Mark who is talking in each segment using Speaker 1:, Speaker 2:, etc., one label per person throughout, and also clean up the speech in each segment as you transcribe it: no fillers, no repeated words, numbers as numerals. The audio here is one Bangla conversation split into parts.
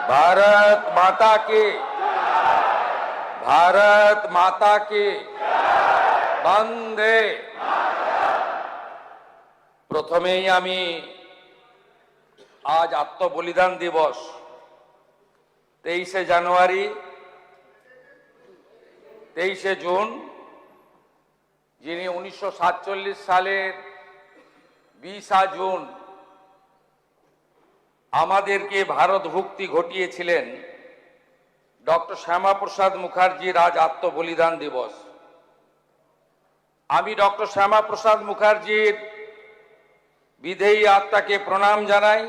Speaker 1: भारत माता की, भारत माता की বন্দে। প্রথমেই আমি আজ আত্মবলিদান দিবস 23শে জানুয়ারি 23শে জুন, যিনি 1947 সালের 20 জুন আমাদেরকে ভারত মুক্তি ঘটিয়েছিলেন, ডক্টর শ্যামাপ্রসাদ মুখার্জির আজ আত্মবলিদান দিবস। আমি ডক্টর শ্যামাপ্রসাদ মুখার্জির বিদেহী আত্মাকে প্রণাম জানাই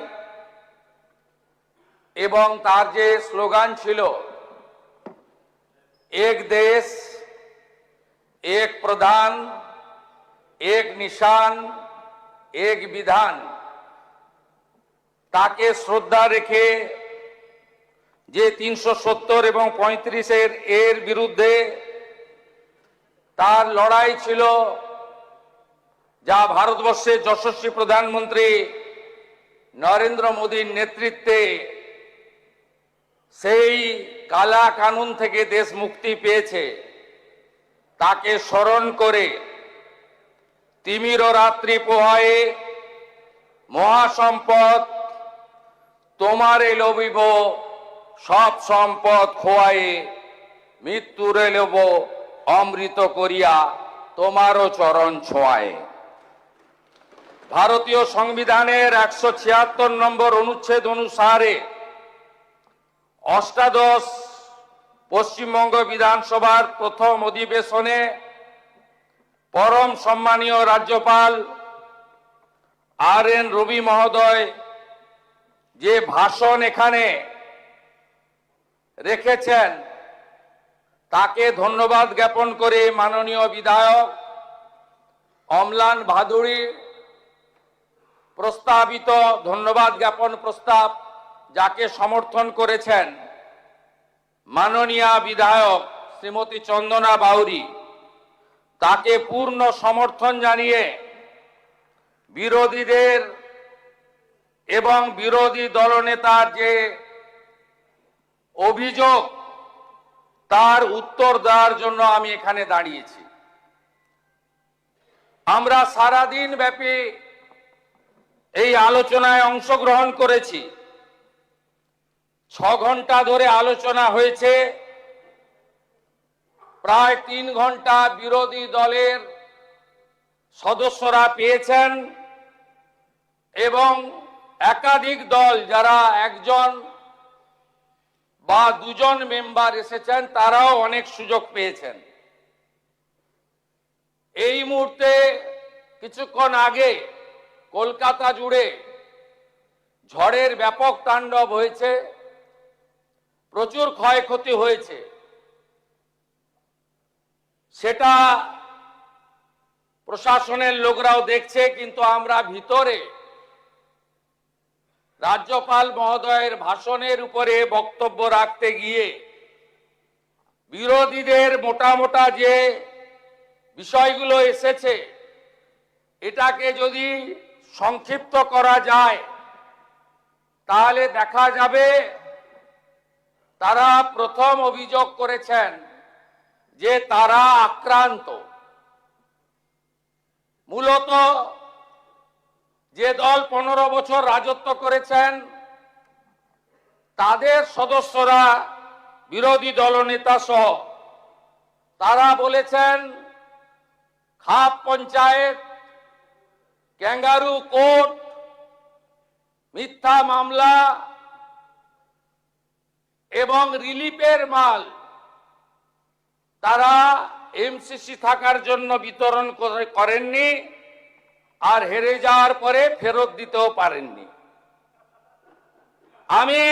Speaker 1: এবং তার যে স্লোগান ছিল এক দেশ এক প্রধান এক নিশান এক বিধান, তাকে শ্রদ্ধা রেখে যে 370 এবং 35 এর বিরুদ্ধে তার লড়াই ছিল, যা ভারতবর্ষের যশস্বী প্রধানমন্ত্রী নরেন্দ্র মোদীর নেতৃত্বে সেই কালা কানুন থেকে দেশ মুক্তি পেয়েছে, তাকে স্মরণ করে তিমির রাত্রি পোহায়ে মহাসম্পদ তোমারে লবিব সব সম্পদ খোয়ায়ে মৃত্যুরে লব অমৃত করিয়া তোমারও চরণ ছোঁয়ায়। ভারতীয় সংবিধানের 176 নম্বর অনুচ্ছেদ অনুসারে অষ্টাদশ পশ্চিমবঙ্গ বিধানসভার প্রথম অধিবেশনে পরম সম্মানীয় রাজ্যপাল RN রবি মহোদয় যে ভাষণ এখানে রেখেছেন, তাকে ধন্যবাদ জ্ঞাপন করে মাননীয় বিধায়ক অম্লান ভাদুড়ী প্রস্তাবিত ধন্যবাদ জ্ঞাপন প্রস্তাব, যাকে সমর্থন করেছেন মাননীয় বিধায়ক শ্রীমতী চন্দনা বাউরি, তাকে পূর্ণ সমর্থন জানিয়ে বিরোধীদের এবং বিরোধী দলনেতার যে অভিযোগ, তার উত্তর দেওয়ার জন্য আমি এখানে দাঁড়িয়েছি। আমরা সারাদিন ব্যাপী এই আলোচনায় অংশগ্রহণ করেছি। 6 ঘন্টা ধরে আলোচনা হয়েছে। প্রায় 3 ঘন্টা বিরোধী দলের সদস্যরা পেয়েছেন এবং একাধিক দল, যারা একজন বা দুজন মেম্বার এসেছেন, তারাও অনেক সুযোগ পেয়েছেন। এই মুহূর্তে কিছুক্ষণ আগে কলকাতা জুড়ে ঝড়ের ব্যাপক তাণ্ডব হয়েছে, প্রচুর ক্ষয়ক্ষতি হয়েছে। সেটা প্রশাসনের লোকরাও দেখছে, কিন্তু আমরা ভিতরে রাজ্যপাল মহোদয়ের ভাষণের উপরে বক্তব্য রাখতে গিয়ে বিরোধীদের মোটা মোটা যে বিষয়গুলো এসেছে, এটাকে যদি সংক্ষিপ্ত করা যায় তাহলে দেখা যাবে তারা প্রথম অভিযোগ করেছেন যে তারা আক্রান্ত। মূলত যে দল 15 বছর রাজত্ব করেছেন, তাদের সদস্যরা, বিরোধী দলনেতা সহ, তারা বলেছেন খাপ পঞ্চায়েত, ক্যাঙ্গারু কোর্ট, মিথ্যা মামলা এবং রিলিফের মাল তারা MCC থাকার জন্য বিতরণ করেননি, আর হেরে যাওয়ার পরে ফেরত দিতেও পারেননি। আমি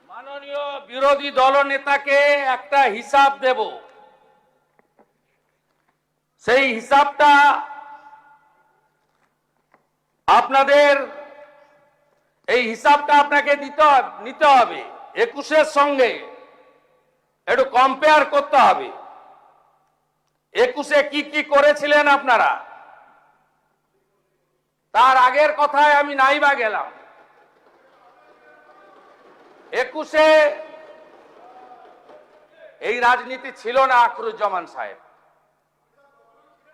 Speaker 1: মাননীয় বিরোধী দলনেতাকে একটা হিসাব দেব, সেই হিসাবটা আপনাকে নিতে হবে। 21-এর সঙ্গে একটু কম্পেয়ার করতে হবে। 21-এ কি কি করেছিলেন আপনারা, তার আগের কথায় আমি নাইবা গেলাম। 21-এ এই রাজনীতি ছিল না আখরুজ্জামান সাহেব।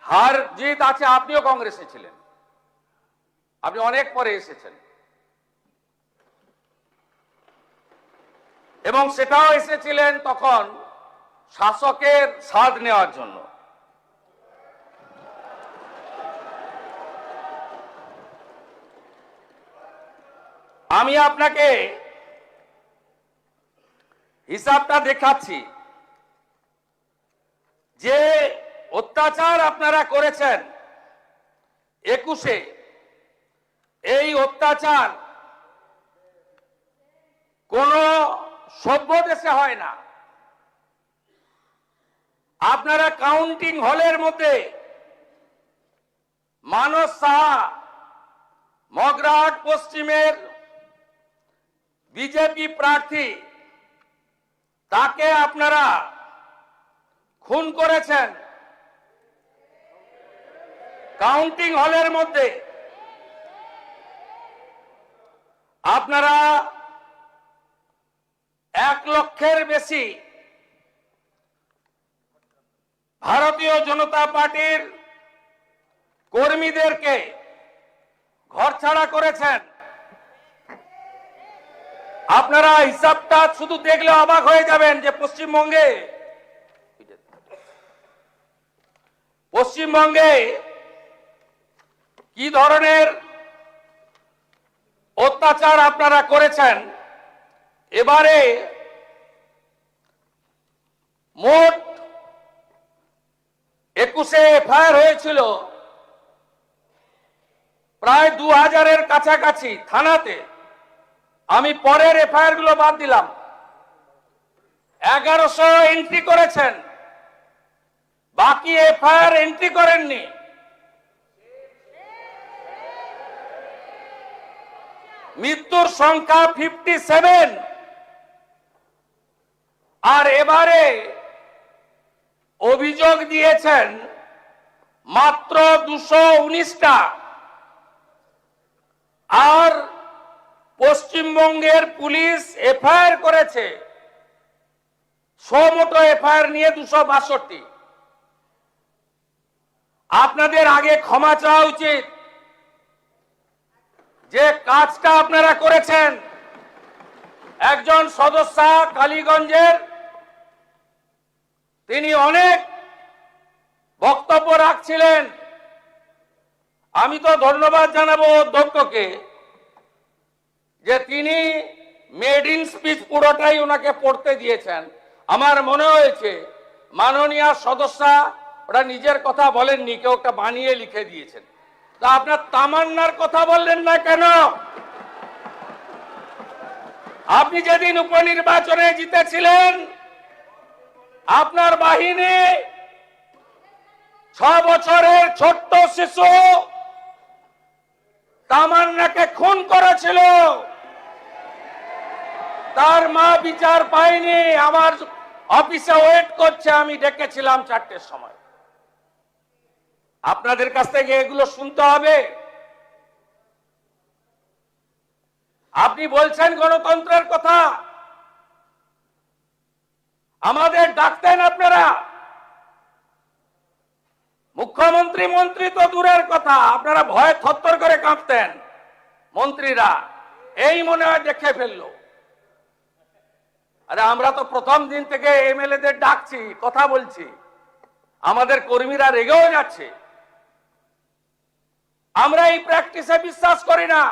Speaker 1: হার জিত আছে, আপনিও কংগ্রেসে ছিলেন, আপনি অনেক পরে এসেছেন, এবং সেটাও এসেছিলেন তখন শাসকের স্বাদ নেওয়ার জন্য। আমি আপনাকে হিসাবটা দেখাচ্ছি যে অত্যাচার আপনারা করেছেন 21-এ, এই অত্যাচার কোন সভ্য দেশে হয় না। আপনারা কাউন্টিং হলের মধ্যে মানস সাহা, মগরাহাট পশ্চিমের বিজেপি প্রার্থী, তাকে আপনারা খুন করেছেন কাউন্টিং হলের মধ্যে। আপনারা 1 লক্ষের বেশি ভারতীয় জনতা পার্টির কর্মীদেরকে ঘরছাড়া করেছেন। আপনারা হিসাবটা শুধু দেখলে অবাক হয়ে যাবেন যে পশ্চিমবঙ্গে কি ধরনের অত্যাচার আপনারা করেছেন। এবারে মোট 21-এ এফআইআর হয়েছিল প্রায় 2000-এর কাছাকাছি থানাতে। আমি পরের এফআইআর গুলো বাদ দিলাম। 1100 এন্ট্রি করেছেন, বাকি এফআইআর এন্ট্রি করেননি। মৃত্যুর সংখ্যা 57। আর এবারে অভিযোগ দিয়েছেন মাত্র 219টা। আর পশ্চিমবঙ্গের পুলিশ এফআইআর করেছে, মোটো এফআইআর নিয়ে 262। আপনাদের আগে ক্ষমা চাওয়া উচিত যে কাজটা আপনারা করেছেন। একজন সদস্য কালীগঞ্জের, তিনি অনেক বক্তব্য রাখছিলেন। আমি তো ধন্যবাদ জানাবো অধ্যক্ষকে যে তিনি মেড ইন স্পিচ পুরোটাই ওনাকে পড়তে দিয়েছেন। আমার মনে হয়েছে মাননীয় সদস্য ওরা নিজের কথা বলেননি, কেউ একটা বানিয়ে লিখে দিয়েছেন। তা আপনার তামান্নার কথা বললেন না কেন? আপনি যেদিন উপনির্বাচনে জিতেছিলেন, আপনার বাহিনী 6 বছরের ছোট্ট শিশু তামান্নাকে খুন করেছিল। তার মা বিচার পায়নি, আমার অফিসে ওয়েট করছে। আমি ডেকেছিলাম 4টের সময়। আপনাদের কাছ থেকে এগুলো শুনতে হবে। আপনি বলছেন গণতন্ত্রের কথা, আমাদের ডাকতেন আপনারা। মুখ্যমন্ত্রী মন্ত্রী তো দূরের কথা, আপনারা ভয়ে থরথর করে কাঁপতেন মন্ত্রীরা। এই মনে হয় দেখে ফেললো। আরে আমরা তো প্রথম দিন থেকে এমএলএদের ডাকছি, কথা বলছি, আমাদের কর্মীরা রেগেও যাচ্ছে। আমরা এই প্র্যাকটিসে বিশ্বাস করি না।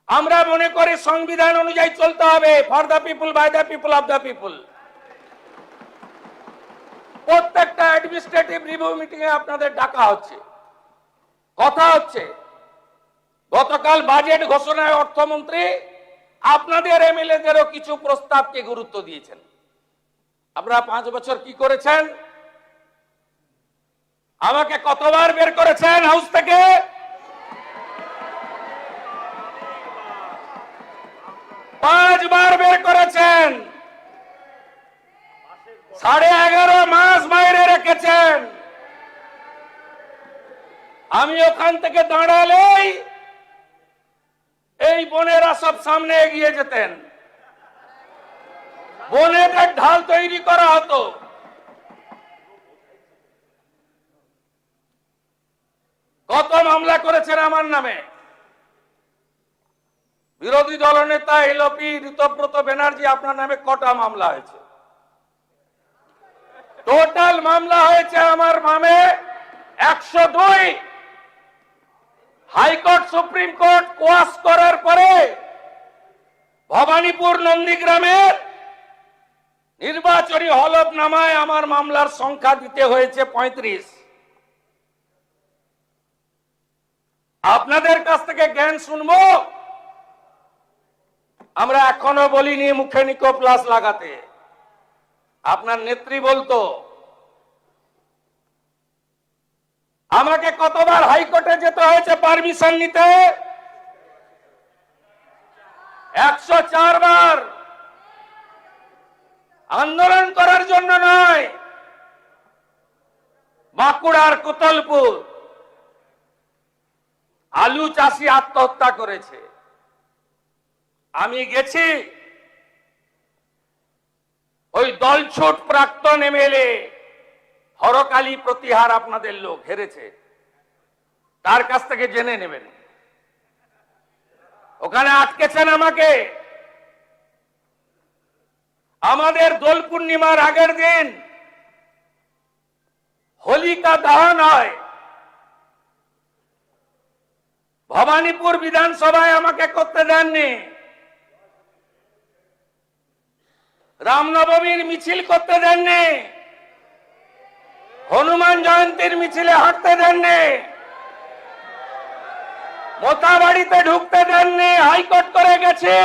Speaker 1: আমরা মনে করি সংবিধান অনুযায়ী চলতে হবে, for the people, by the people, of the people. প্রত্যেকটা অ্যাডমিনিস্ট্রেটিভ রিভিউ মিটিং এ আপনাদের ডাকা হচ্ছে, কথা হচ্ছে। গতকাল বাজেট ঘোষণায় অর্থমন্ত্রী আপনাদের এমএলএদেরও কিছু প্রস্তাবকে গুরুত্ব দিয়েছেন। আপনারা 5 বছর কি করেছেন? আমাকে কতবার বের করেছেন হাউস থেকে? পাঁচবার বের করেছেন। 11.5 মাস বাইরে রেখেছেন। আমি ওখান থেকে দাঁড়ালেই এই এই বোনেরা সব সামনে এগিয়ে যেতেন, বোনেদের ঢাল তৈরি করা হতো। কত মামলা করেছেন আমার নামে বিরোধী দলনেতা এলপি ঋতব্রত ব্যানার্জি, আপনার নামে কটা মামলা হয়েছে? টোটাল মামলা হয়েছে আমার নামে 102। হাইকোর্ট সুপ্রিম কোর্ট কোয়াশ করার পরে ভবানীপুর নন্দীগ্রামের নির্বাচনী হলফনামায় আমার মামলার সংখ্যা দিতে হয়েছে 35। আপনাদের কাছ থেকে জ্ঞান শুনবো, আমরা এখনো বলিনি মুখে নিকো প্লাস লাগাতে। আপনার নেত্রী বলতো, আমাকে কতবার হাইকোর্টে যেতে হয়েছে পারমিশন নিতে? 104 বার। আন্দোলন করার জন্য নয়, বাঁকুড়ার কোতলপুর আলু চাষি আত্মহত্যা করেছে, আমি গেছি। ওই দলছুট প্রাক্তন এমএলএ হরকালী প্রতিহার, আপনাদের লোক হেরেছে, তার কাছ থেকে জেনে নেবেন। ওখানে আটকেছেন আমাকে। আমাদের দোল পূর্ণিমার আগের দিন হোলিকা দহন হয়, ভবানীপুর বিধানসভায় আমাকে করতে দেননি। রামনবমীর মিছিল করতে দেননি, হনুমান জয়ন্তীর মিছিলে হাঁটতে দেননি, মোতাবাড়িতে ঢুকতে দেননি, হাইকোর্ট করে গেছে।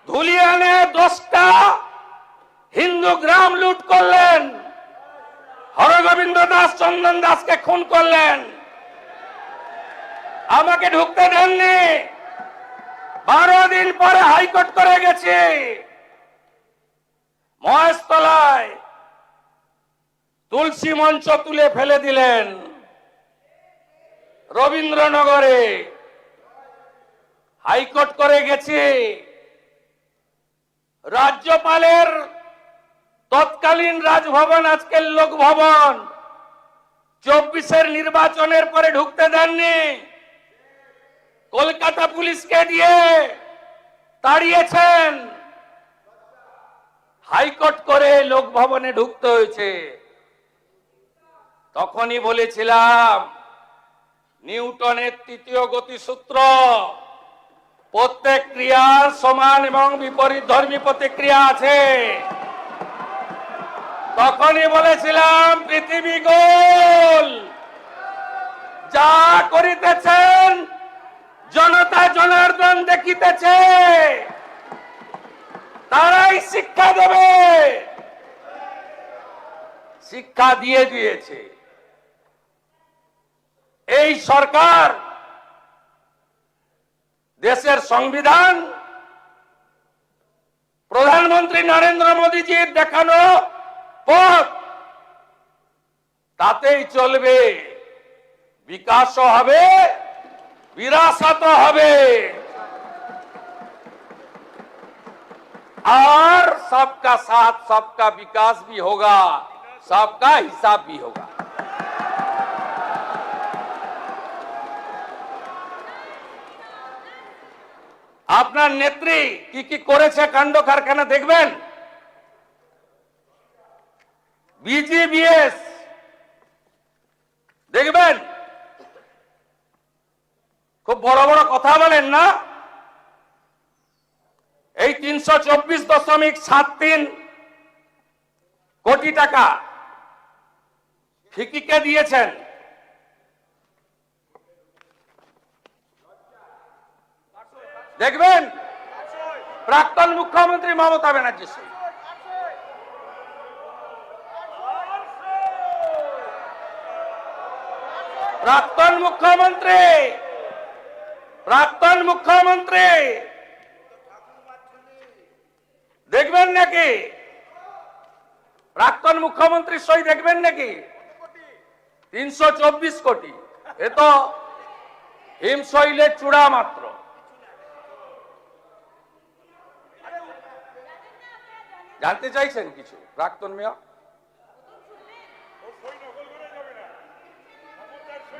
Speaker 1: ধুলিয়ানে 10টা হিন্দু গ্রাম লুট করলেন, হরগোবিন্দ দাস চন্দন দাসকে খুন করলেন, আমাকে ঢুকতে দেননি। 12 দিন পরে হাইকোর্ট করে গেছে। মহেশতলায় তুলসী মঞ্চ তুলে ফেলে দিলেন, রবীন্দ্রনগরে হাইকোর্ট করে গেছে। রাজ্যপালের তৎকালীন রাজভবন, আজকের লোকভবন, 24-এর নির্বাচনের পরে ঢুকতে দেননি। কলকাতা পুলিশকে দিয়ে তাড়িয়েছেন, হাইকোর্ট করে লোকভবনে ঢুকতে হয়েছে। তখনই বলেছিলাম, নিউটনের 3য় গতিসূত্র, প্রত্যেক ক্রিয়ার সমান এবং বিপরীত ধর্মী প্রতিক্রিয়া আছে। তখনই বলেছিলাম, পৃথিবী গোল, যা করিতেছেন জনতা জনার্দন দেখিতেছে, তারাই শিক্ষা দেবে। শিক্ষা দিয়ে দিয়েছে এই সরকার। দেশের সংবিধান প্রধানমন্ত্রী নরেন্দ্র মোদীজির দেখানো পথ, তাতেই চলবে। বিকাশও হবে, বিরাসতও হবে, और सबका साथ सबका विकास भी होगा, सबका हिसाब भी होगा। আপনার নেত্রী কি কি করেছে কাণ্ড কারখানা দেখবেন। বিজিবিএস দেখবেন, খুব বড় বড় কথা বলেন না। এই 324.73 কোটি টাকা ফিকিকে দিয়েছেন। দেখবেন প্রাক্তন মুখ্যমন্ত্রী মমতা ব্যানার্জি, প্রাক্তন মুখ্যমন্ত্রী দেখবেন নাকি? প্রাক্তন মুখ্যমন্ত্রীর সই দেখবেন নাকি? 324 কোটি। এ তো হিমশৈলের চূড়া মাত্র। জানতে চাইছেন কিছু প্রাক্তন mayor?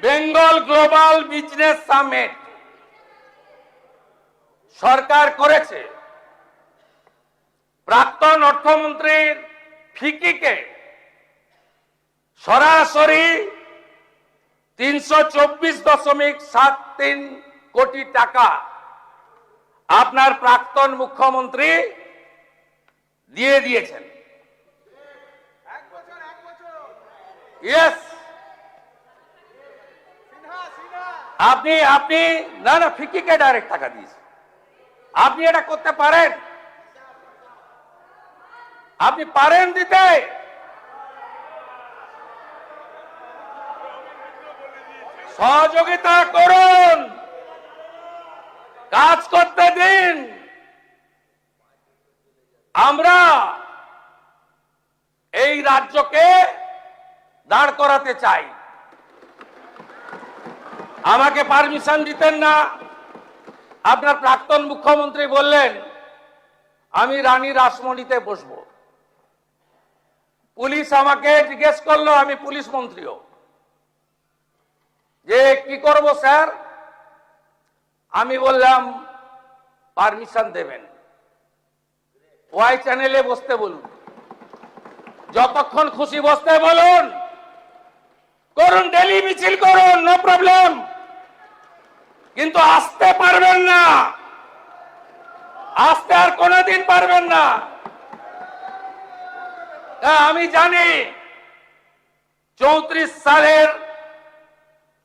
Speaker 1: Bengal global business summit সরকার করেছে। প্রাক্তন অর্থমন্ত্রীর ফিকিকে সরাসরি 324.73 কোটি টাকা আপনার প্রাক্তন মুখ্যমন্ত্রী দিয়ে দিয়েছেন। ইয়েস, আপনি আপনি না না ফিকিকে ডাইরেক্ট টাকা দিয়েছেন। আপনি এটা করতে পারেন? আপনি পারেন দিতে? সহযোগিতা করুন, কাজ করতে দিন। আমরা এই রাজ্যকে দাঁড় করাতে চাই। আমাকে পারমিশন দিতেন না। আপনার প্রাক্তন মুখ্যমন্ত্রী বললেন আমি রানী রাসমণিতে বসবো। পুলিশ আমাকে জিজ্ঞেস করলো, আমি পুলিশ মন্ত্রীও, যে কি করব স্যার? আমি বললাম পারমিশন দেবেন, ওয়াই চ্যানেলে বসতে বলুন, যতক্ষণ খুশি বসতে বলুন, করুন, ডেলি মিছিল করুন, নো প্রবলেম, কিন্তু আসতে পারবেন না, আসতে আর কোনোদিন পারবেন না। আমি জানি 34 সালের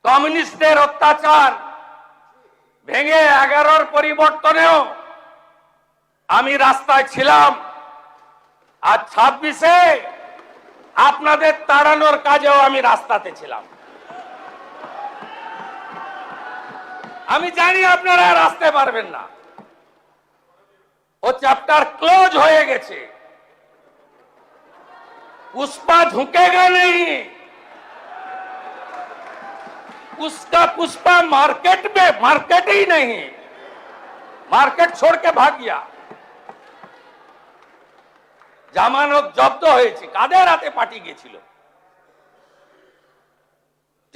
Speaker 1: কমিউনিস্টদের অত্যাচার ভেঙে 11-র পরিবর্তনেও আমি রাস্তায় ছিলাম, আর 26-এ আপনাদের তাড়ানোর কাজেও আমি রাস্তাতে ছিলাম। আমি জানি আপনারা আর আসতে পারবেন না, ও চ্যাপ্টার ক্লোজ হয়ে গেছে। पुष्पा झुकेगा नहीं, उसका पुष्पा मार्केट ही नहीं, मार्केट छोड़ के भाग गया। জামানত জব্দ হয়েছে। কাদের হাতে পার্টি গেছিল?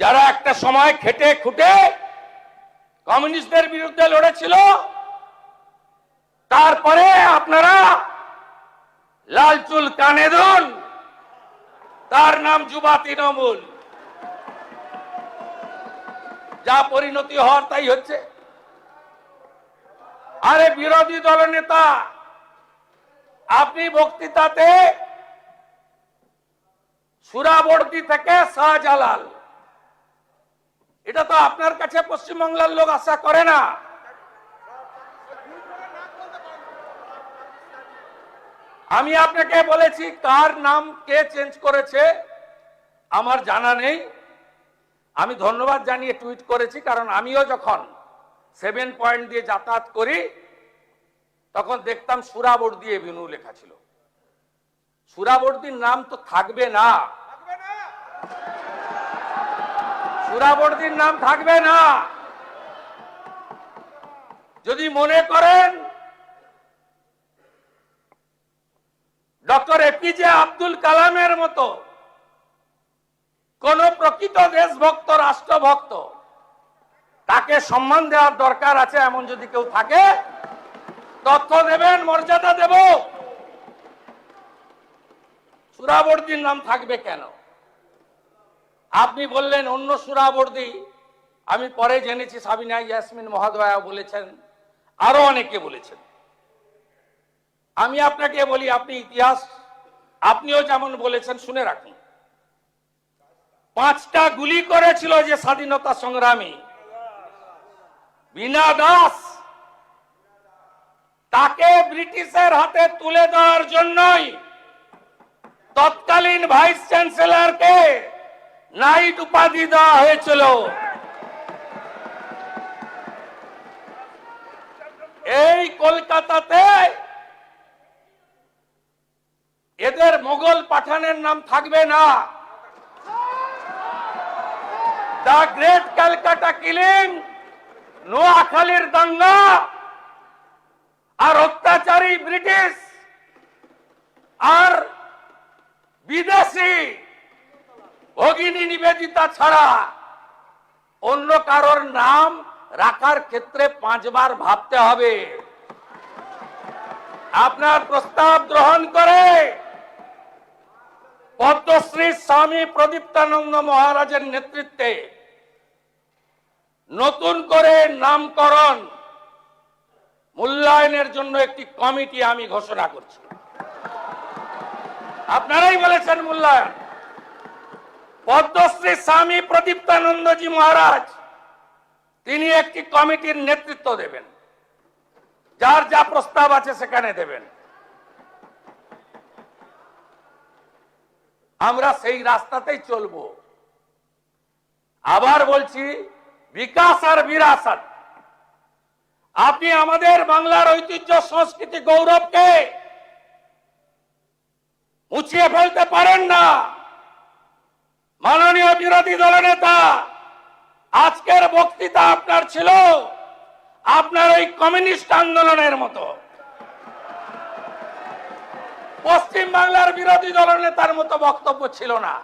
Speaker 1: যারা একটা সময় খেটে খুটে কমিউনিস্টদের বিরুদ্ধে লড়েছিল, তারপরে আপনারা লাল চুল কানে দুন, তার নাম যুবা তৃণমূল। যা পরিণতি হওয়ার তাই হচ্ছে। আরে বিরোধী দলনেতা, আপনি বক্তৃতাতে সুরাবর্তী থেকে শাহজালাল, এটা তো আপনার কাছে পশ্চিমবাংলার লোক আশা করে না। আমি আপনাকে বলেছি কার নাম কে চেঞ্জ করেছে আমার জানা নেই। আমি ধন্যবাদ জানিয়ে টুইট করেছি, কারণ আমিও যখন 7 পয়েন্ট দিয়ে যাতায়াত করি তখন দেখতাম সুরাবর্দী এভিনিউ লেখা ছিল। সুরাবর্দীর নাম তো থাকবে না, সুরাবর্দীর নাম থাকবে না। যদি মনে করেন ডক্টর এপিজে আব্দুল কালামের মতো কোন প্রকৃত দেশভক্ত, রাষ্ট্রভক্ত, তাকে সম্মান দেওয়ার দরকার আছে, এমন যদি কেউ থাকে তথ্য দেবেন, মর্যাদা দেব। সুরাবর্দীর নাম থাকবে কেন? আপনি বললেন অন্য সুরাবর্দী, আমি পরে জেনেছি সাবিনা ইয়াসমিন মহোদয়া বলেছেন, আরো অনেকে বলেছেন। আমি আপনাকে বলি, আপনি ইতিহাস আপনিও যেমন বলেছেন, শুনে রাখুন। 5টা গুলি করেছিল যে স্বাধীনতা সংগ্রামী বীণা দাস, তাকে ব্রিটিশের হাতে তুলে দেওয়ার জন্যই তৎকালীন ভাইস চ্যান্সেলরকে নাইট উপাধি দেওয়া হয়েছিল। এই কলকাতাতে এদের মোগল পাঠানের নাম থাকবে না। দ্য গ্রেট ক্যালকাটা কিলিং নোয়াখালীর দাঙ্গা আর অত্যাচারী ব্রিটিশ আর বিদেশি ভগিনী নিবেদিতা ছাড়া অন্য কারোর নাম রাখার ক্ষেত্রে 5 বার ভাবতে হবে। আপনার প্রস্তাব গ্রহণ করে পদ্মশ্রী স্বামী প্রদীপ্তানন্দ মহারাজের নেতৃত্বে নতুন করে নামকরণ মূল্যায়নের জন্য একটি কমিটি আমি ঘোষণা করছি। আপনারাই বলেছেন মূল্যায়ন। পদ্মশ্রী স্বামী প্রদীপ্তানন্দজি মহারাজ তিনি একটি কমিটির নেতৃত্ব দেবেন, যার যা প্রস্তাব আছে সেখানে দেবেন। আমরা সেই রাস্তাতেই চলব। আবার বলছি, বিকাশ আর বিরাসত, আপনি আমাদের বাংলার ঐতিহ্য সংস্কৃতি গৌরবকে মুছিয়ে ফেলতে পারেন না। মাননীয় বিরোধী দলনেতা, আজকের বক্তৃতা আপনার ছিল আপনার ওই কমিউনিস্ট আন্দোলনের মতো। পশ্চিম বাংলার বিরোধী দলনেতার মতো বক্তব্য ছিল না।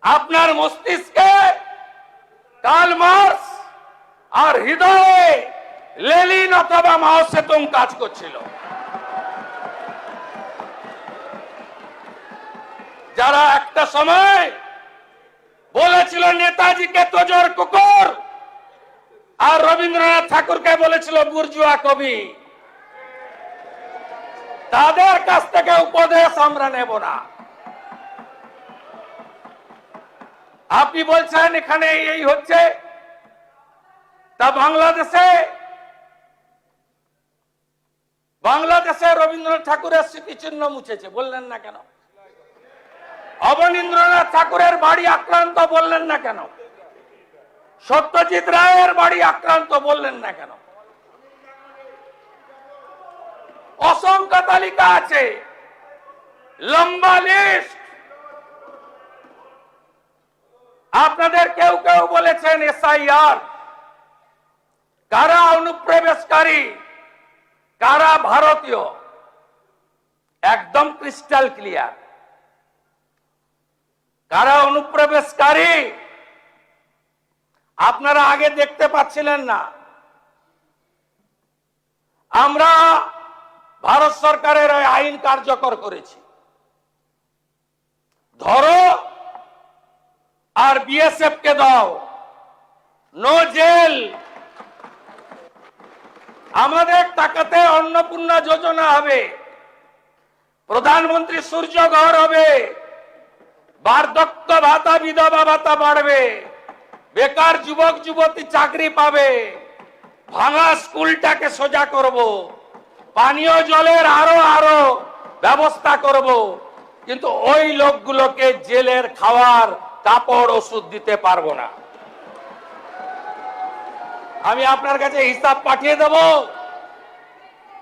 Speaker 1: আপনার মস্তিষ্কে কার্ল মার্কস আর হৃদয়ে লেনিন অথবা মাও সেতুং কাজ করছিল। যারা একটা সময় বলেছিল নেতাজিকে তোজর কুকুর আর রবীন্দ্রনাথ ঠাকুরকে বলেছিল বুর্জুয়া কবি, তাদের কাছ থেকে উপদেশ আমরা নেব না। আপনি বলছেন এখানে এই হচ্ছে, তা বাংলাদেশে রবীন্দ্রনাথ ঠাকুরের স্মৃতিচিহ্ন মুছেছে, বললেন না কেন? অবনীন্দ্রনাথ ঠাকুরের বাড়ি আক্রান্ত, বললেন না কেন? সত্যজিৎ রায়ের বাড়ি আক্রান্ত, বললেন না কেন? অসংখ্য তালিকা আছে, লম্বা লিস্ট। আপনাদের কেউ কেউ বলেছেন এসআইআর, কারা অনুপ্রবেশকারী কারা ভারতীয়, একদম ক্রিস্টাল ক্লিয়ার। কারা অনুপ্রবেশকারী আপনারা আগে দেখতে পাচ্ছিলেন না। আমরা ভারত সরকারের আইন কার্যকর করেছি, ধরো আর বিএসএফ কে দাও, নো জেল। আমাদের টাকাতে অন্নপূর্ণা যোজনা হবে, প্রধানমন্ত্রী সূর্য ঘর হবে, বার্ধক্য ভাতা বিধবা ভাতা বাড়বে, বেকার যুবক যুবতী চাকরি পাবে, ভাঙা স্কুলটাকে সোজা করব, পানীয় জলের আরো ব্যবস্থা করব। কিন্তু ওই লোকগুলোকে জেলের খাওয়ার কাপড় ওষুধ দিতে পারবো না। আমি আপনার কাছে হিসাব পাঠিয়ে দেব,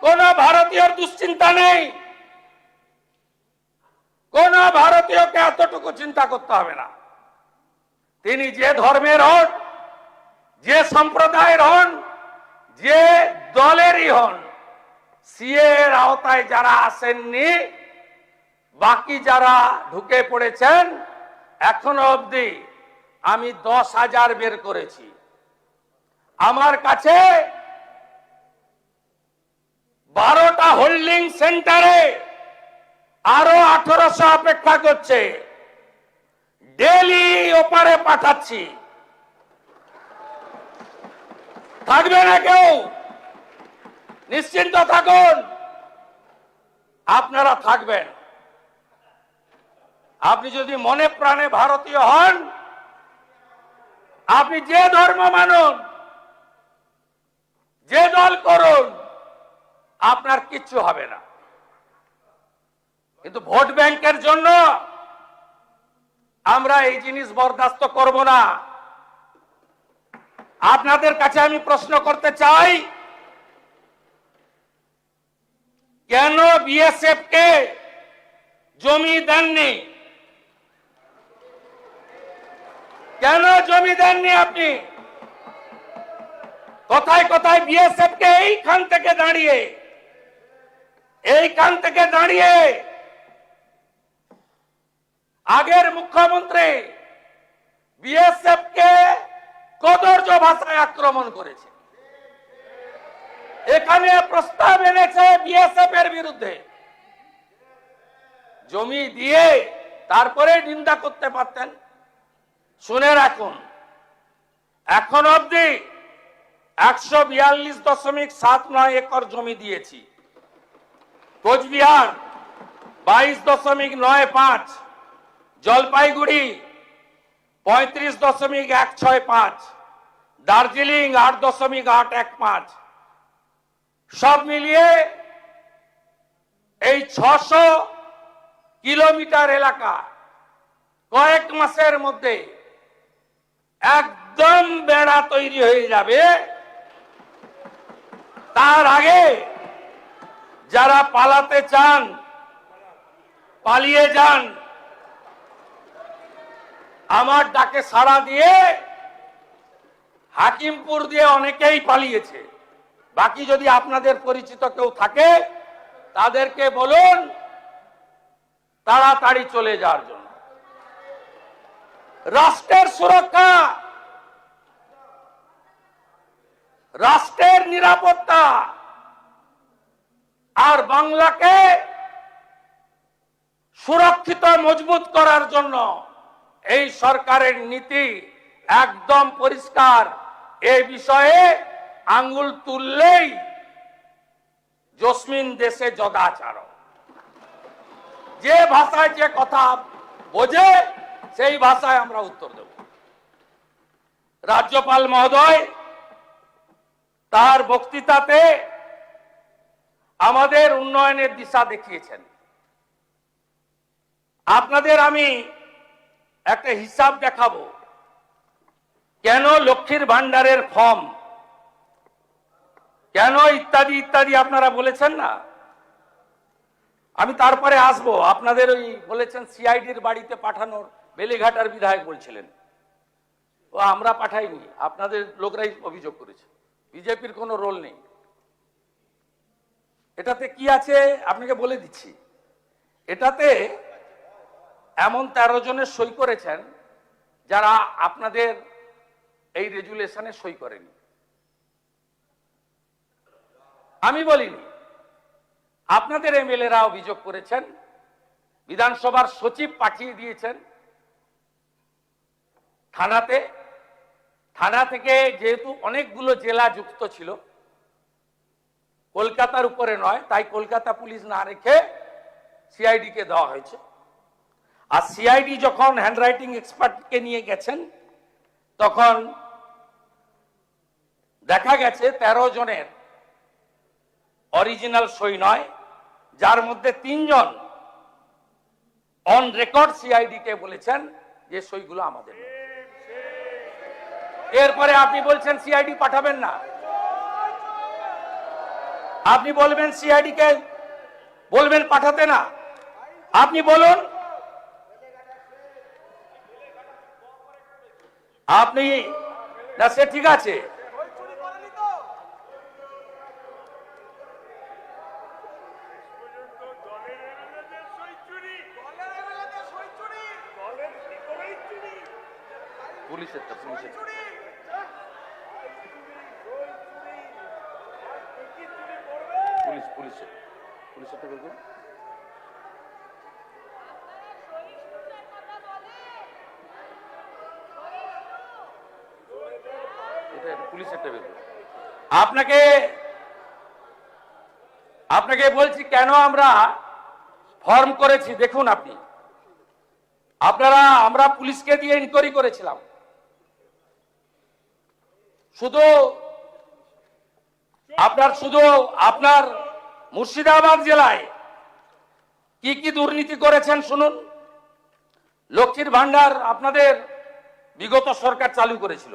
Speaker 1: কোন ভারতীয়র দুশ্চিন্তা নেই, কোন ভারতীয়কে এতটুকু চিন্তা করতে হবে না। তিনি যে ধর্মের হন, যে সম্প্রদায়ের হন, যে দলেরই হন, সিএ এর আওতায় যারা আসেননি, বাকি যারা ঢুকে পড়েছেন, এখনো অবধি আমি 10,000 বের করেছি। আমার কাছে 12টা হোল্ডিং সেন্টারে আরো 1800 অপেক্ষা করছে। ডেলি ওপারে পাঠাচ্ছি। থাকবে না কেউ, নিশ্চিন্ত থাকুন, আপনারা থাকবেন। আপনি যদি মনে প্রাণে ভারতীয় হন, আপনি যে ধর্ম মানুন, যে দল করুন, আপনার কিচ্ছু হবে না। কিন্তু ভোট ব্যাংকের জন্য আমরা এই জিনিস বরদাস্ত করব না। আপনাদের কাছে আমি প্রশ্ন করতে চাই, কেন বিএসএফ কে জমি দেননি? কেন জমি দেননি আপনি? কোথায় কোথায় বিএসএফ কে এইখান থেকে দাঁড়িয়ে আগের মুখ্যমন্ত্রী বিএসএফ কে কদর্য ভাষায় আক্রমণ করেছে, এখানে প্রস্তাব এনেছে বিএসএফ এর বিরুদ্ধে। জমি দিয়ে তারপরে নিন্দা করতে পারতেন। শুনে রাখুন, এখন অবধি 142.79 একর জমি দিয়েছি। কোচবিহার 22.95, জলপাইগুড়ি 35.165, দার্জিলিং 8.815, সব মিলিয়ে এই 600 কিলোমিটার এলাকা কয়েক মাসের মধ্যে একদম বেড়া তৈরি হয়ে যাবে। তার আগে যারা পালাতে চান পালিয়ে যান, আমার ডাকে সাড়া দিয়ে হাকিমপুর দিয়ে অনেকেই পালিয়েছে। বাকি যদি আপনাদের পরিচিত কেউ থাকে তাদেরকে বলুন তাড়াতাড়ি চলে যাওয়ার জন্য। রাষ্ট্রের সুরক্ষা, রাষ্ট্রের নিরাপত্তা আর বাংলাকে সুরক্ষিত মজবুত করার জন্য এই সরকারের নীতি একদম পরিষ্কার। এই বিষয়ে আঙ্গুল তুললেই জসমিন দেশে যদাচার। যে ভাষায় যে কথা বোঝে সেই ভাষায় আমরা উত্তর দেব। রাজ্যপাল মহোদয় তার বক্তৃতাতে আমাদের উন্নয়নের দিশা দেখিয়েছেন। আপনাদের আমি একটা হিসাব দেখাবো, কেন লক্ষ্মীর ভান্ডারের ফর্ম, কেন ইত্যাদি ইত্যাদি আপনারা বলেছেন না। আমি তারপরে আসবো। আপনাদের ওই বলেছেন সিআইডির বাড়িতে পাঠানোর, বেলেঘাটার বিধায়ক বলছিলেন, ও আমরা পাঠাইনি, আপনাদের লোকরাই অভিযোগ করেছে, বিজেপির কোনো রোল নেই। এটাতে কি আছে আপনাকে বলে দিচ্ছি। এটাতে এমন 13 জনের সই করেছেন যারা আপনাদের এই রেজুলেশনে সই করেনি। আমি বলিনি, আপনাদের এমএলএরা অভিযোগ করেছেন, বিধানসভার সচিব পাঠিয়ে দিয়েছেন থানাতে। থানা থেকে যেহেতু অনেকগুলো জেলা যুক্ত ছিল, কলকাতার উপরে নয়, তাই কলকাতা পুলিশ না রেখে সিআইডি কে দেওয়া হয়েছে। আর সিআইডি যখন হ্যান্ডরাইটিং এক্সপার্টকে নিয়ে গেছেন তখন দেখা গেছে 13 জনের অরিজিনাল সই নয়, যার মধ্যে 3 জন অন রেকর্ড সিআইডি কে বলেছেন যে সইগুলো আমাদের। এরপরে আপনি বলছেন সিআইডি পাঠাবেন না, আপনি বলবেন সিআইডি কে বলবেন পাঠাতে না। আপনি বলুন, আপনি না, সে ঠিক আছে, পুলিশের আপনাকে আপনাকে বলছি কেন আমরা ফর্ম করেছি। দেখুন আমরা পুলিশকে দিয়ে ইনকোয়ারি করেছিলাম। শুধু আপনার মুর্শিদাবাদ জেলায় কি কি দুর্নীতি করেছেন শুনুন। লক্ষ্মীর ভান্ডার আপনাদের বিগত সরকার চালু করেছিল।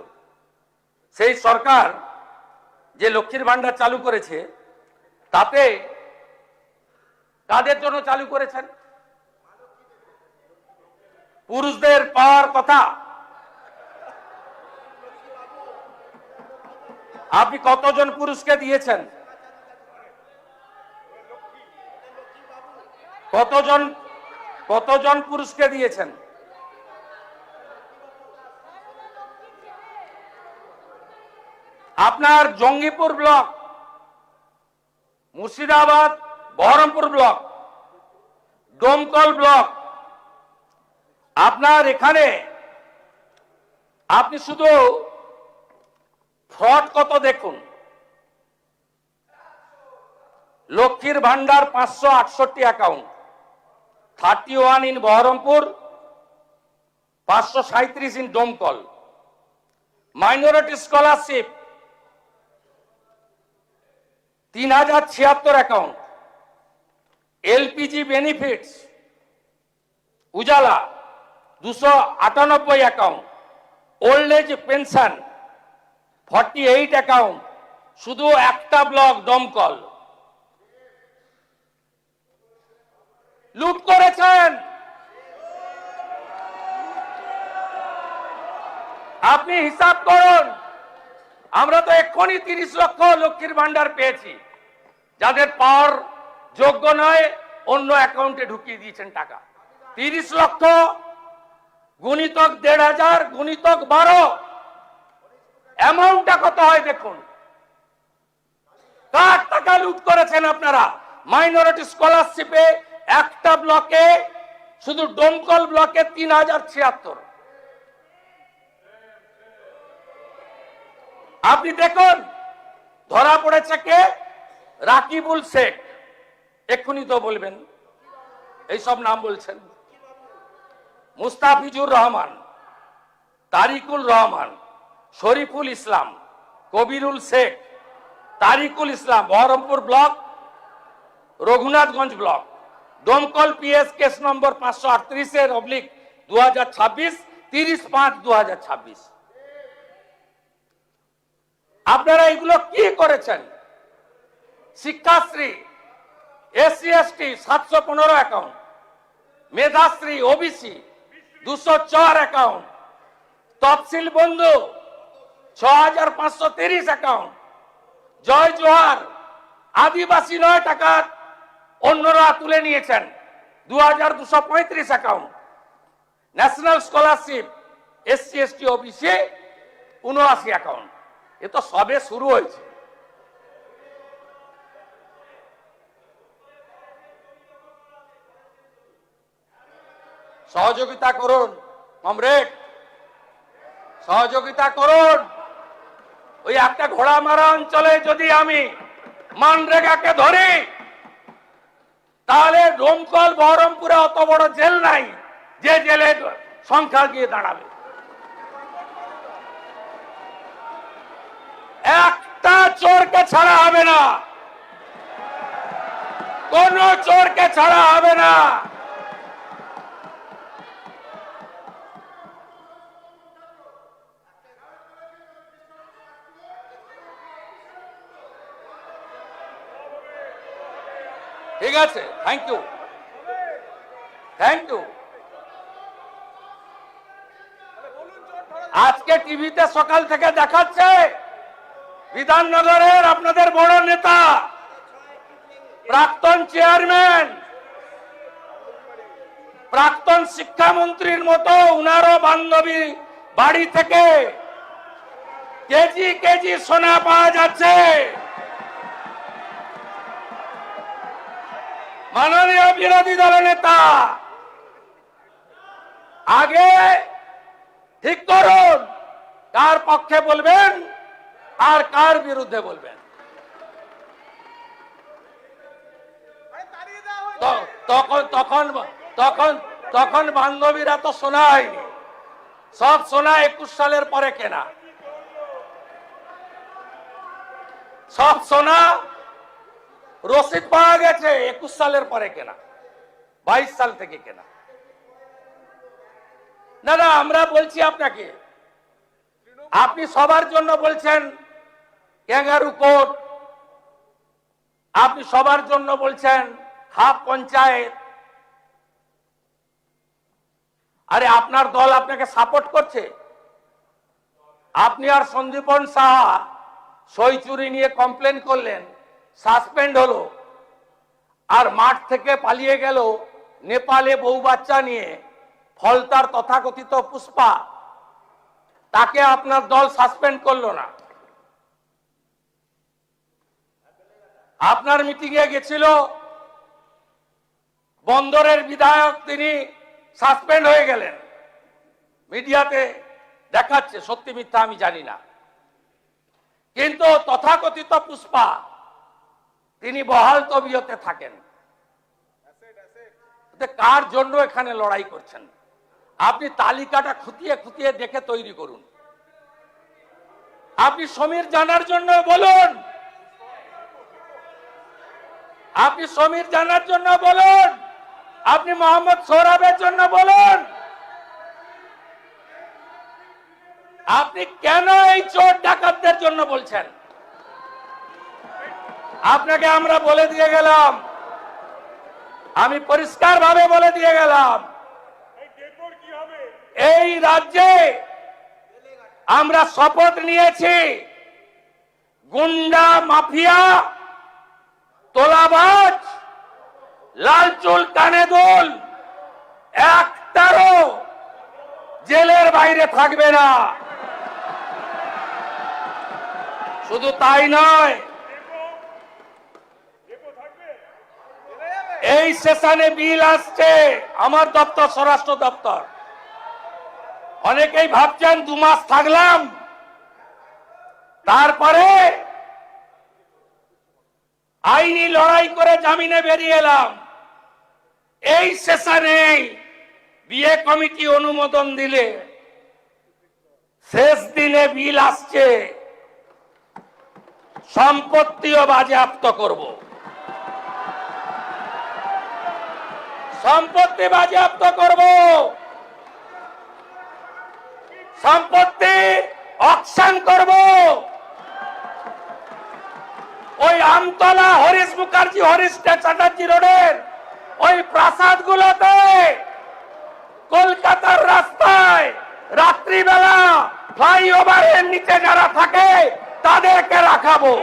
Speaker 1: সেই সরকার যে লক্ষ্মীর ভান্ডার চালু করেছে তাতে কাদের জন্য চালু করেছেন? পুরুষদের পাওয়ার কথা, আপনি কতজন পুরুষকে দিয়েছেন? কতজন পুরুষকে দিয়েছেন? আপনার Jangipur block, Murshidabad, Baharampur block, Domkal block, আপনার এখানে আপনি শুধু ফ্রড কত দেখুন। লক্ষ্মীর ভান্ডার 568 account, 31 in Baharampur, 537 in Domkal. Minority scholarship 3076 account. LPG benefits Ujjwala 298 account. Old age pension 48 account. শুধু একটা ব্লক ডোমকল লুট করেছেন। আপনি হিসাব করুন। আমরা তো এক্ষুনি 30 লক্ষ লক্ষ্মীর ভান্ডার পেয়েছি, যাদের পাওয়ার যোগ্য নয় অন্য অ্যাকাউন্টে ঢুকিয়ে দিয়েছেন টাকা। 30 লক্ষ গুণিতক 1500 গুণিতক 12, অ্যামাউন্টটা কত হয় দেখুন। কার টাকা লুট করেছেন আপনারা? মাইনরিটি স্কলারশিপে একটা ব্লকে, শুধু ডোমকল ব্লকে 3076। আপনি দেখুন ধরা পড়েছে কে? রাকিবুল শেখ। এক্ষুনি তো বলবেন, এইসব নাম বলছেন। Mustafizur Rahman, Tarikul Rahman, Shariful Islam, Kabirul Sheikh, Tarikul Islam, Baharampur block, Raghunathganj block. Domkal PS case number 538/2026, 30/5/2026। আপনারা এগুলো কি করেছেন? Shikshashree SC ST 715 account. Medhashree OBC 204 account. Taposili Bandhu 6530 account. জয় জোহার আদিবাসী 9 টাকা অন্যরা তুলে নিয়েছেন 2235 account. National scholarship SC ST OBC 79 account. এ তো সবে শুরু হয়েছে। সহযোগিতা করুন কমরেড, সহযোগিতা করুন। ওই একটা ঘোড়ামারা অঞ্চলে যদি আমি মানরেগাকে ধরি, তাহলে ডোমকল বহরমপুরে অত বড় জেল নাই যে জেলের সংখ্যা গিয়ে দাঁড়াবে। একটা চোরকে ছাড়া হবে না, কোন চোরকে ছাড়া হবে না। ঠিক আছে, থ্যাংক ইউ, থ্যাংক ইউ। আজকে টিভিতে সকাল থেকে দেখাচ্ছে বিধাননগরের আপনাদের বড় নেতা, প্রাক্তন চেয়ারম্যান, প্রাক্তন শিক্ষামন্ত্রীর মতো উনারও বান্ধবী বাড়ি থেকে কেজি কেজি সোনা পাওয়া যাচ্ছে। মাননীয় বিরোধী দল নেতা, আগে ঠিক করুন কার পক্ষে বলবেন আর কার বিরুদ্ধে বলবেন। তখন বান্ধবীরা তো সোনা হয়নি, সব সোনা 21 সালের পরে কেনা। সব সোনা রসিদ পাওয়া গেছে 21 সালের পরে কেনা, 22 সাল থেকে কেনা। না না, আমরা বলছি আপনাকে, আপনি সবার জন্য বলছেন ক্যাঙ্গারু কোর্ট, আপনি সবার জন্য বলছেন হাফ পঞ্চায়েত। আরে আপনার দল আপনাকে সাপোর্ট করছে। আপনি আর সন্দীপন সাহা সই চুরি নিয়ে কমপ্লেন করলেন, সাসপেন্ড হলো, আর মাঠ থেকে পালিয়ে গেল নেপালে বউ বাচ্চা নিয়ে ফলতার তথাকথিত পুষ্পা, তাকে আপনার দল সাসপেন্ড করলো না। আপনার মিটিংয়ে গেছিল বন্দরের বিধায়ক, তিনি সাসপেন্ড হয়ে গেলেন। মিডিয়াতে দেখাচ্ছে, সত্যি মিথ্যা আমি জানি না, কিন্তু তথাকথিত পুষ্পা তিনি বহাল তবিয়তে থাকেন। কার জন্য এখানে লড়াই করছেন? আপনি তালিকাটা খুঁটিয়ে খুঁটিয়ে দেখে তৈরি করুন। আপনি সমীর জানার জন্য বলুন, আপনি সমীর জানার জন্য বলুন, আপনি মোহাম্মদ সোহরাবের জন্য বলুন। আপনি কেন এই চোর ডাকাতদের জন্য বলছেন? আপনাকে আমরা বলে দিয়ে গেলাম, আমি পরিষ্কার ভাবে বলে দিয়ে গেলাম, এই রাজ্যে আমরা শপথ নিয়েছি গুন্ডা, মাফিয়া, তোলাবাজ, লাল চুল, কানে দুল একটারও জেলের বাইরে থাকবে না। শুধু তাই নয়, এই সেশনে বিল আসছে আমার দপ্তর, স্বরাষ্ট্র দপ্তর। অনেকেই ভাবছেন 2 মাস থাকলাম তারপরে আইনি লড়াই করে জামিনে বেরিয়ে এলাম। এই সেশনে বিয়ে কমিটি অনুমোদন দিলে শেষ দিনে বিল আসছে, সম্পত্তিও বাজেয়াপ্ত করব। সম্পত্তি বাজেয়াপ্ত করব, সম্পত্তি অকশন করব। ওই আমতলা, হরিশ মুখার্জি, হরিশ চ্যাটার্জি রোডের ওই প্রাসাদ গুলোতে, কলকাতার রাস্তায় রাত্রিবেলা ফ্লাইওভারের নিচে যারা থাকে তাদেরকে রাখাবো।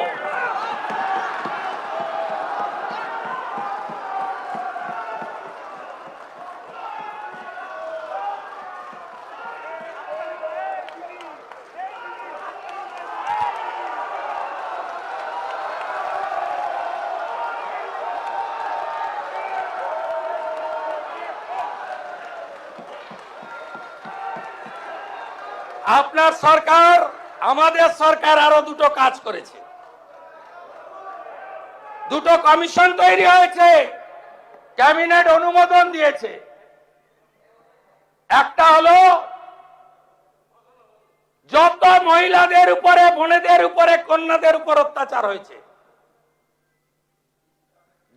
Speaker 1: আপনার সরকার, আমাদের সরকার আরো 2টো কাজ করেছে। 2টো কমিশন তৈরি হয়েছে, ক্যাবিনেট অনুমোদন দিয়েছে। একটা হলো যত মহিলাদের উপরে, বোনেদের উপরে, কন্যাদের উপর অত্যাচার হয়েছে,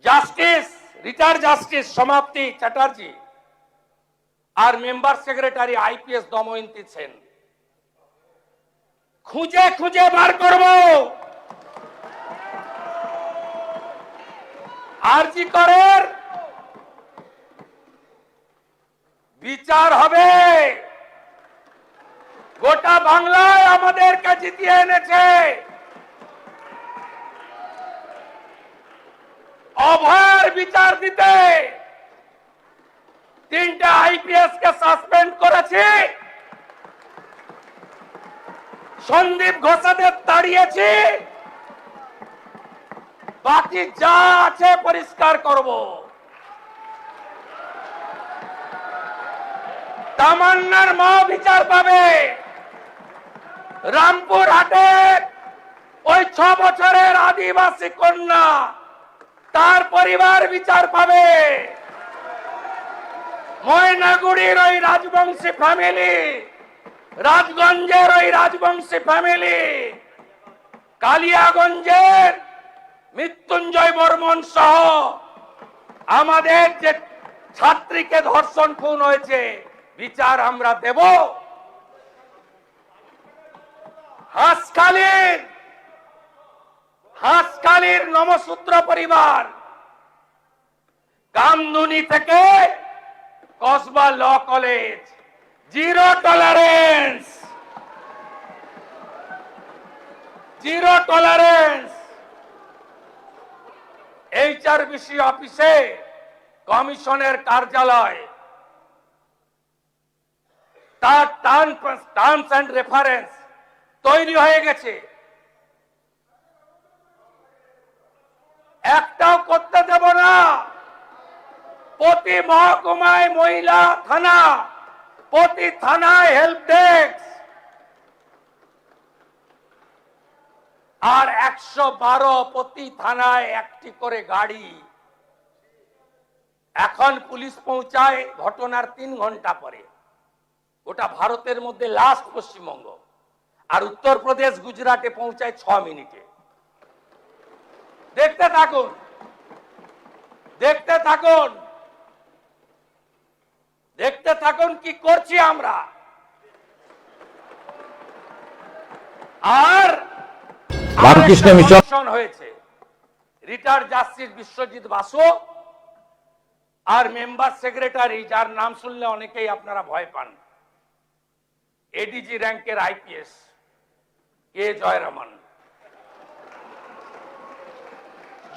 Speaker 1: justice, retired justice Samapti Chatterjee আর member secretary IPS Damayanti Sen, খুঁজে খুঁজে বার করব। আরজি করের বিচার হবে। গোটা বাংলায় আমাদেরকে জিতিয়ে এনেছে। অভয়ের বিচার দিতে 3টে আইপিএস কে সাসপেন্ড করেছি, সন্দীপ ঘোষাদের তাড়িয়েছি, বাকি যা আছে পরিষ্কার করব। তামান্নার মা বিচার পাবে। রামপুর হাটে ওই 6 বছরের আদিবাসী কন্যা, তার পরিবার বিচার পাবে। ময়নাগুড়ির ওই রাজবংশী ফ্যামিলি, রাজগঞ্জের ওই রাজবংশী ফ্যামিলি, কালিয়াগঞ্জের মৃত্যুঞ্জয় বর্মন সহ আমাদের যে ছাত্রীকে ধর্ষণ খুন হয়েছে, বিচার আমরা দেব। হাঁসখালির নমসূত্র পরিবার, কামদুনি থেকে Kasba law college, zero tolerance, zero tolerance. HRBC অফিসে কমিশনের কার্যালয়, তার টার্মস অ্যান্ড রেফারেন্স তৈরি হয়ে গেছে, একটাও করতে দেব না। প্রতি মহকুমায় মহিলা থানা, প্রতি থানায় হেল্প ডেস্ক, আর 112 প্রতি থানায় একটি করে গাড়ি। এখন পুলিশ পৌঁছায় ঘটনার 3 ঘন্টা পরে। ওটা ভারতের মধ্যে লাস্ট পশ্চিমবঙ্গ, আর উত্তরপ্রদেশ গুজরাটে পৌঁছায় 6 মিনিটে। দেখতে থাকুন, দেখতে থাকুন, দেখতে থাকুন কি করছি আমরা। আর
Speaker 2: রামকৃষ্ণ মিশন
Speaker 1: হয়েছে, রিটায়ার্ড জাস্টিস বিশ্বজিৎ বাসু আর মেম্বার সেক্রেটারি, যার নাম শুনলে অনেকেই আপনারা ভয় পান, এডিজি র্যাঙ্কের আইপিএস কে জয়রমন,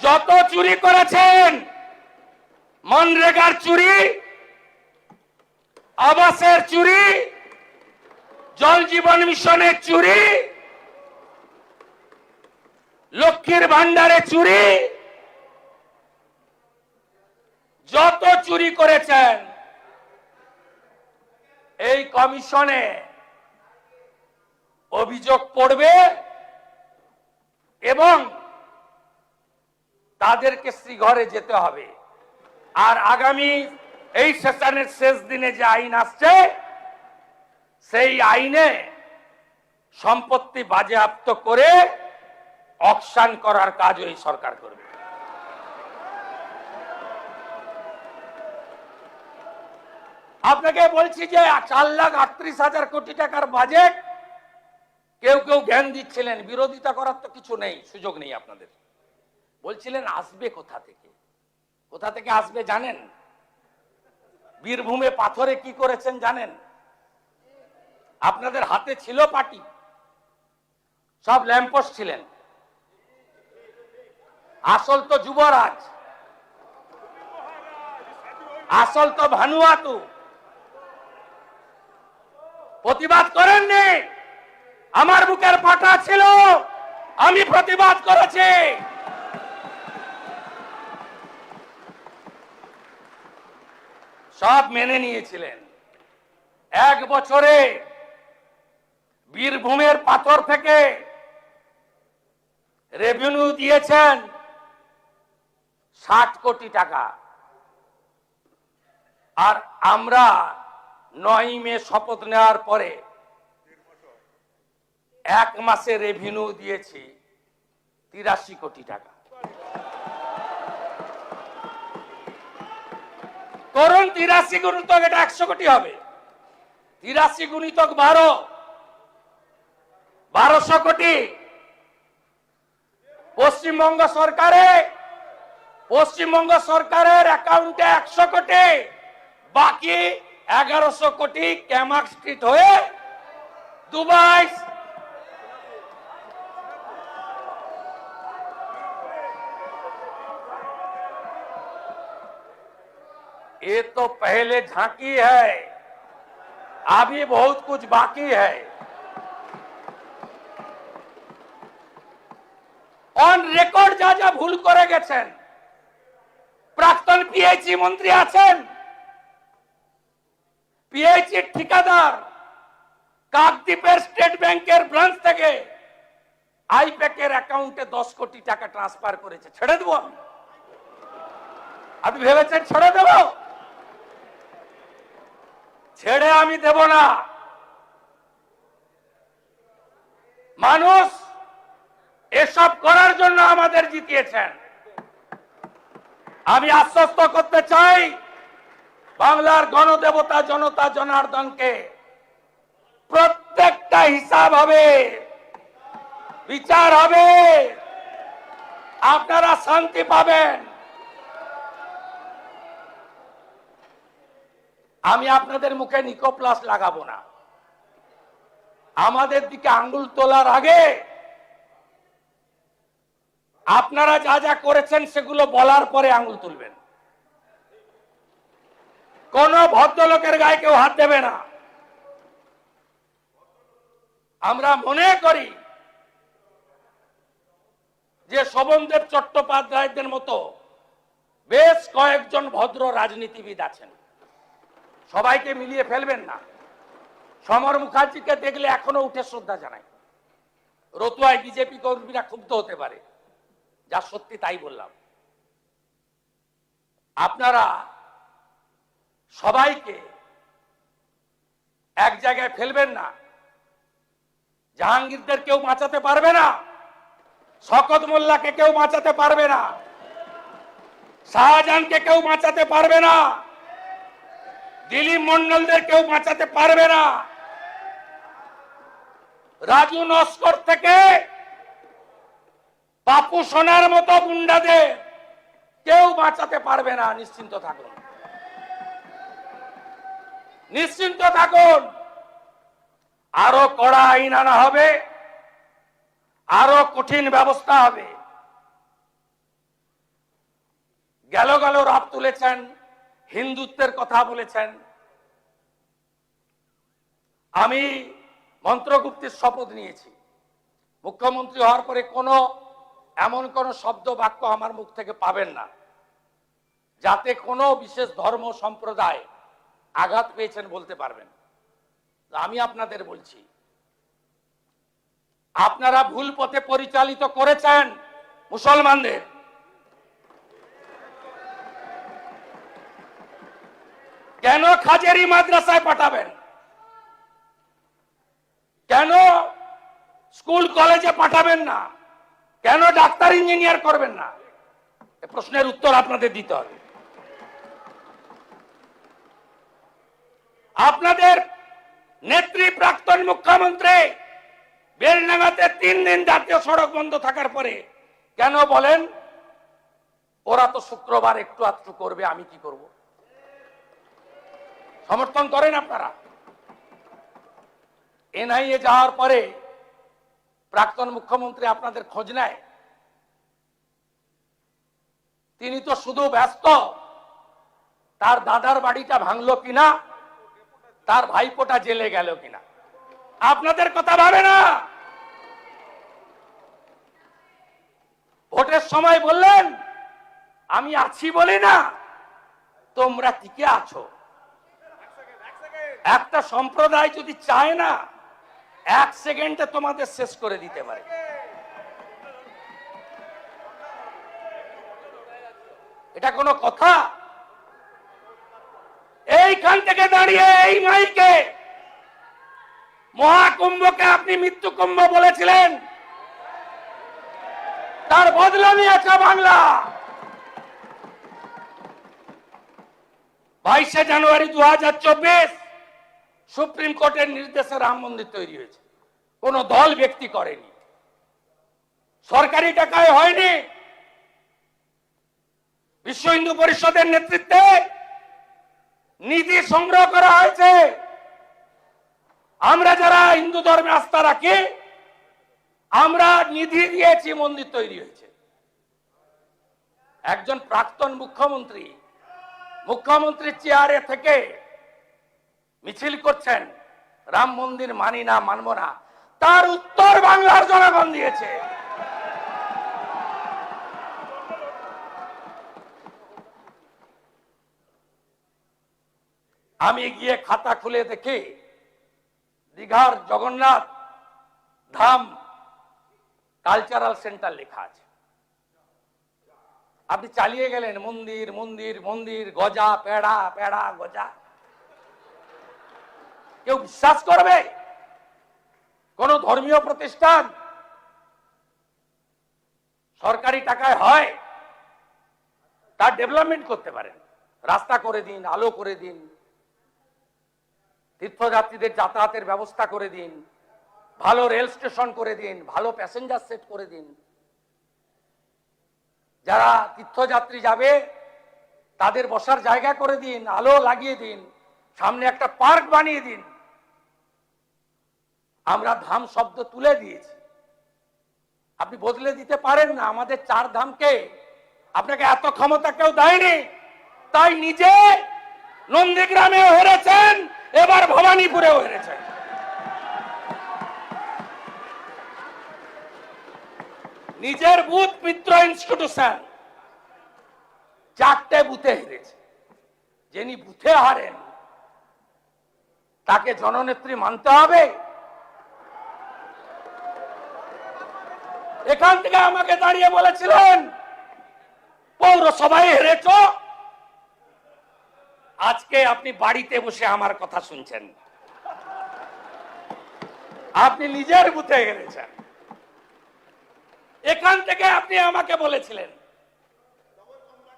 Speaker 1: যত চুরি করেছেন, মনরেগার চুরি, আবাসের চুরি, জল জীবন মিশনের চুরি, লক্ষ্মীর ভান্ডারে চুরি, যত চুরি করেছেন এই কমিশনে অভিযোগ পড়বে এবং তাদেরকে শ্রীঘরে যেতে হবে। আর আগামী এই সেশনের শেষ দিনে যে আইন আসছে, সেই আইনে সম্পত্তি বাজেয়াপ্ত করে অকশন করার কাজ এই সরকার করবে। আপনাকে বলছি যে 4,38,000 কোটি টাকার বাজেট, কেউ কেউ জ্ঞান দিচ্ছিলেন, বিরোধিতা করার তো কিছু নেই, সুযোগ নেই আপনাদের। বলছিলেন আসবে কোথা থেকে, কোথা থেকে আসবে জানেন? বীরভূমে পাথরে কি করেছেন জানেন? আপনাদের হাতে ছিল পার্টি, সব ল্যাম্পোস্ট ছিলেন, আসল তো যুবরাজ, আসল তো ভানুয়াতু। প্রতিবাদ করেননি, আমার বুকের পাটা ছিল, আমি প্রতিবাদ করেছি। সব মেনে নিয়েছিলেন। 1 বছরে বীরভূমের পাথর থেকে রেভিনিউ দিয়েছেন 60 কোটি টাকা। আর আমরা 9 মে শপথ নেওয়ার পরে 1 মাসে রেভিনিউ দিয়েছি 83 কোটি টাকা। করুন 83 গুণিতক, এটা 100 কোটি হবে। 83 গুণিতক 12, 1200 কোটি। পশ্চিমবঙ্গ সরকারের অ্যাকাউন্টে 100 কোটি, বাকি 1100 কোটি ক্যামাক স্ট্রিট হয়ে দুবাই। ये तो पहले झांकी है, अभी बहुत कुछ बाकी है। অন রেকর্ড যা যা ভুল করে গেছেন, প্রাক্তন পিএইচই মন্ত্রী আছেন, পিএইচই ঠিকাদার কাকদ্বীপের স্টেট ব্যাংকের ব্রাঞ্চ থেকে আইপ্যাকের অ্যাকাউন্টে 10 কোটি টাকা ট্রান্সফার করেছে। ছেড়ে দেবো আমি? আপনি ভেবেছেন ছেড়ে দেব? ছেড়ে আমি দেব না। মানুষ এসব করার জন্য আমাদের জিতিয়েছেন। আমি আশ্বস্ত করতে চাই বাংলার গণদেবতা জনতা জনার্দনকে, প্রত্যেকটা হিসাব হবে, বিচার হবে, আপনারা শান্তি পাবেন। আমি আপনাদের মুখে নিকোপ্লাস লাগাবো না। আমাদের দিকে আঙ্গুল তোলার আগে আপনারা যা যা করেছেন সেগুলো বলার পরে আঙুল তুলবেন। কোন ভদ্রলোকের গায়ে কেউ হাত দেবে না। আমরা মনে করি যে শোভনদেব চট্টোপাধ্যায়দের মতো বেশ কয়েকজন ভদ্র রাজনীতিবিদ আছেন, সবাইকে মিলিয়ে ফেলবেন না। সমর মুখার্জিকে দেখলে এখনো উঠে শ্রদ্ধা জানাই। রতুয়ায় বিজেপি কর্মীরা ক্ষুব্ধ হতে পারে, যা সত্যি তাই বললাম। আপনারা সবাইকে এক জায়গায় ফেলবেন না। জাহাঙ্গীরদের কেউ বাঁচাতে পারবে না, শকত মোল্লাকে কেউ বাঁচাতে পারবে না, শাহজাহানকে কেউ বাঁচাতে পারবে না, দিলীপ মন্ডলদের কেউ বাঁচাতে পারবে না, রাজু নস্কর থেকে বাপু সোনার মতো গুন্ডাদের কেউ বাঁচাতে পারবে না। নিশ্চিন্ত থাকুন, নিশ্চিন্ত থাকুন। আরো কড়া আইন আনা হবে, আরো কঠিন ব্যবস্থা হবে। গেল গেল রাত তুলেছেন, হিন্দুত্বের কথা বলেছেন। আমি মন্ত্রগুপ্তের শপথ নিয়েছি, মুখ্যমন্ত্রী হওয়ার পরে এমন কোন শব্দ বাক্য আমার মুখ থেকে পাবেন না যাতে কোনো বিশেষ ধর্ম সম্প্রদায় আঘাত পেয়েছেন বলতে পারবেন। আমি আপনাদের বলছি, আপনারা ভুল পথে পরিচালিত করেছেন মুসলমানদের। কেন খাজেরি মাদ্রাসায় পাঠাবেন? কেন স্কুল কলেজে পাঠাবেন না? কেন ডাক্তার ইঞ্জিনিয়ার করবেন না? এই প্রশ্নের উত্তর আপনাদের দিতে হবে। আপনাদের নেত্রী প্রাক্তন মুখ্যমন্ত্রী বেলডাঙ্গাতে 3 দিন জাতীয় সড়ক বন্ধ থাকার পরে কেন বলেন ওরা তো শুক্রবার একটু আধটু করবে, আমি কি করব? সমর্থন করেন আপনারা? এনআইএ যাওয়ার পরে প্রাক্তন মুখ্যমন্ত্রী আপনাদের খোঁজ নেয়? তিনি তো শুধু ব্যস্ত তার দাদার বাড়িটা ভাঙলো কিনা, তার ভাইপোটা জেলে গেল কিনা। আপনাদের কথা ভাবে না। ভোটের সময় বললেন আমি আছি বলি না তোমরা টিকে আছো। একটা সম্প্রদায় যদি চায় না 1 সেকেন্ডে তোমাদের শেষ করে দিতে পারে। এটা কোনো কথা? এইখান থেকে দাঁড়িয়ে এই মাইকে মহাকুম্ভকে আপনি মৃত্যু কুম্ভ বলেছিলেন, তার বদলা নিয়েছে বাংলা। 22শে জানুয়ারি 2024 সুপ্রিম কোর্টের নির্দেশে রাম মন্দির তৈরি হয়েছে। কোন দল ব্যক্তি করেনি, সরকারি টাকায় হয়নি। বিশ্ব হিন্দু পরিষদের নেতৃত্বে নিধি সংগ্রহ করা হয়েছে। আমরা যারা হিন্দু ধর্মে আস্থা রাখি আমরা নিধি দিয়েছি, মন্দির তৈরি হয়েছে। একজন প্রাক্তন মুখ্যমন্ত্রীর চেয়ারে থেকে মিছিল করছেন রাম মন্দির মানি না, মানব না। তার উত্তর বাংলার জনগণ দিয়েছে। আমি গিয়ে খাতা খুলে দেখি দীঘার জগন্নাথ ধাম কালচারাল সেন্টার লেখা আছে। আপনি চালিয়ে গেলেন মন্দির মন্দির মন্দির, গজা পেড়া পেড়া গজা। কেউ বিশ্বাস করবে? কোন ধর্মীয় প্রতিষ্ঠান সরকারি টাকায় হয় তার ডেভেলপমেন্ট করতে পারেন। রাস্তা করে দিন, আলো করে দিন, তীর্থযাত্রীদের যাতায়াতের ব্যবস্থা করে দিন, ভালো রেল স্টেশন করে দিন, ভালো প্যাসেঞ্জার সেট করে দিন। যারা তীর্থযাত্রী যাবে তাদের বসার জায়গা করে দিন, আলো লাগিয়ে দিন, সামনে একটা পার্ক বানিয়ে দিন। আমরা ধাম শব্দ তুলে দিয়েছি। আপনি বদলে দিতে পারেন না আমাদের চার ধামকে। আপনাকে এত ক্ষমতা কেউ দেয়নি, তাই নিজে নন্দীগ্রামেও হেরেছেন, এবার ভবানীপুরেও হেরেছেন। নিজের বুথ মিত্র ইনস্টিটিউশন 4টে বুথে হেরেছে। যিনি বুথে হারেন তাকে জননেত্রী মানতে হবে? এখান থেকে আমাকে দাঁড়িয়ে বলেছিলেন পৌরসভায় হেরেছ, আজকে আপনি বাড়িতে বসে আমার কথা শুনছেন। আপনি নিজের বুথে হেরেছেন। এখান থেকে আপনি আমাকে বলেছিলেন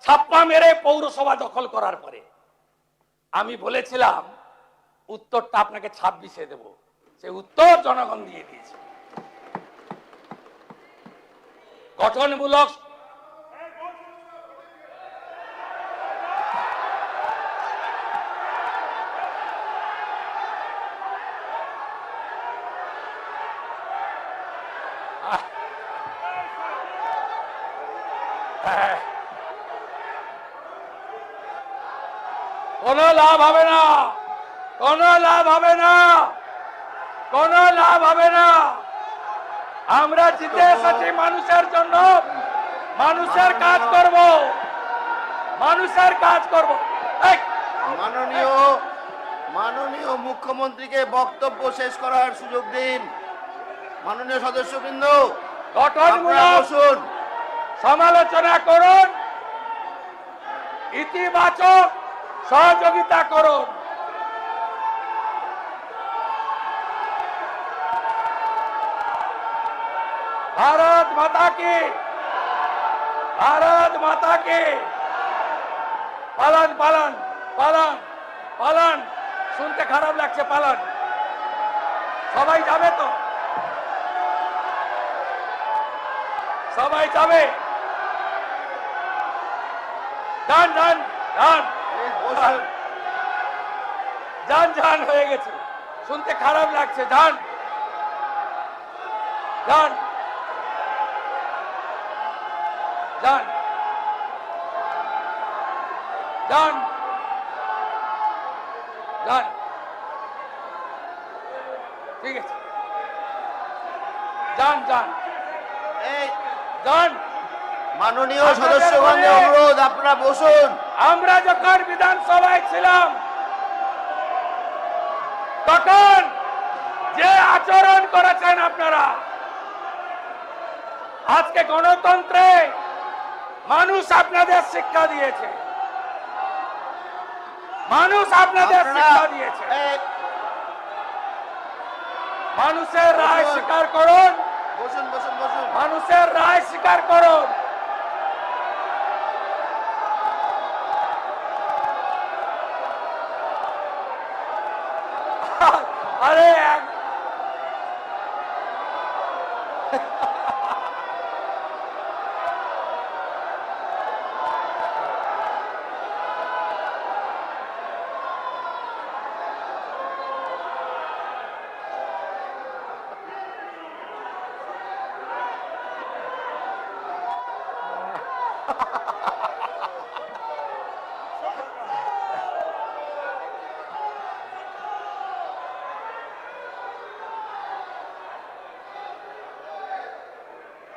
Speaker 1: ছাপ্পা মেরে পৌরসভা দখল করার পরে আমি বলেছিলাম উত্তরটা আপনাকে 26-এ দেব। সে উত্তর জনগণ দিয়ে দিয়েছে। গঠনমূলক কোনো লাভ হবে না, কোনো লাভ হবে না, কোনো লাভ হবে না। আমরা জিতে এসেছি মানুষের জন্য, মানুষের কাজ করব, মানুষের কাজ করব।
Speaker 3: মাননীয় মুখ্যমন্ত্রীকে বক্তব্য শেষ করার সুযোগ দিন। মাননীয় সদস্যবৃন্দ,
Speaker 1: গঠনমূলক
Speaker 3: বসুন।
Speaker 1: সমালোচনা করুন, ইতিবাচক সহযোগিতা করুন। ভারত মাতা কি, ভারত মাতা কি। পালন পালন পালন পালন। শুনতে খারাপ লাগছে, পালন। সবাই যাবে তো? সবাই যাবে? যান যান যান যান যান, হয়ে গেছে। শুনতে খারাপ লাগছে, যান যান যান যান যান। ঠিক আছে, যান যান যান।
Speaker 3: মাননীয় সদস্যগণের অনুরোধ, আপনারা বসুন।
Speaker 1: আমরা যখন বিধানসভায় ছিলাম তখন যে আচরণ করেছেন আপনারা, আজকে গণতন্ত্রে মানুষ আপনাদের শিক্ষা দিয়েছে, মানুষ আপনাদের শিক্ষা দিয়েছে। মানুষের রায় স্বীকার করুন,
Speaker 3: বসুন বসুন বসুন।
Speaker 1: মানুষের রায় স্বীকার করুন। আরে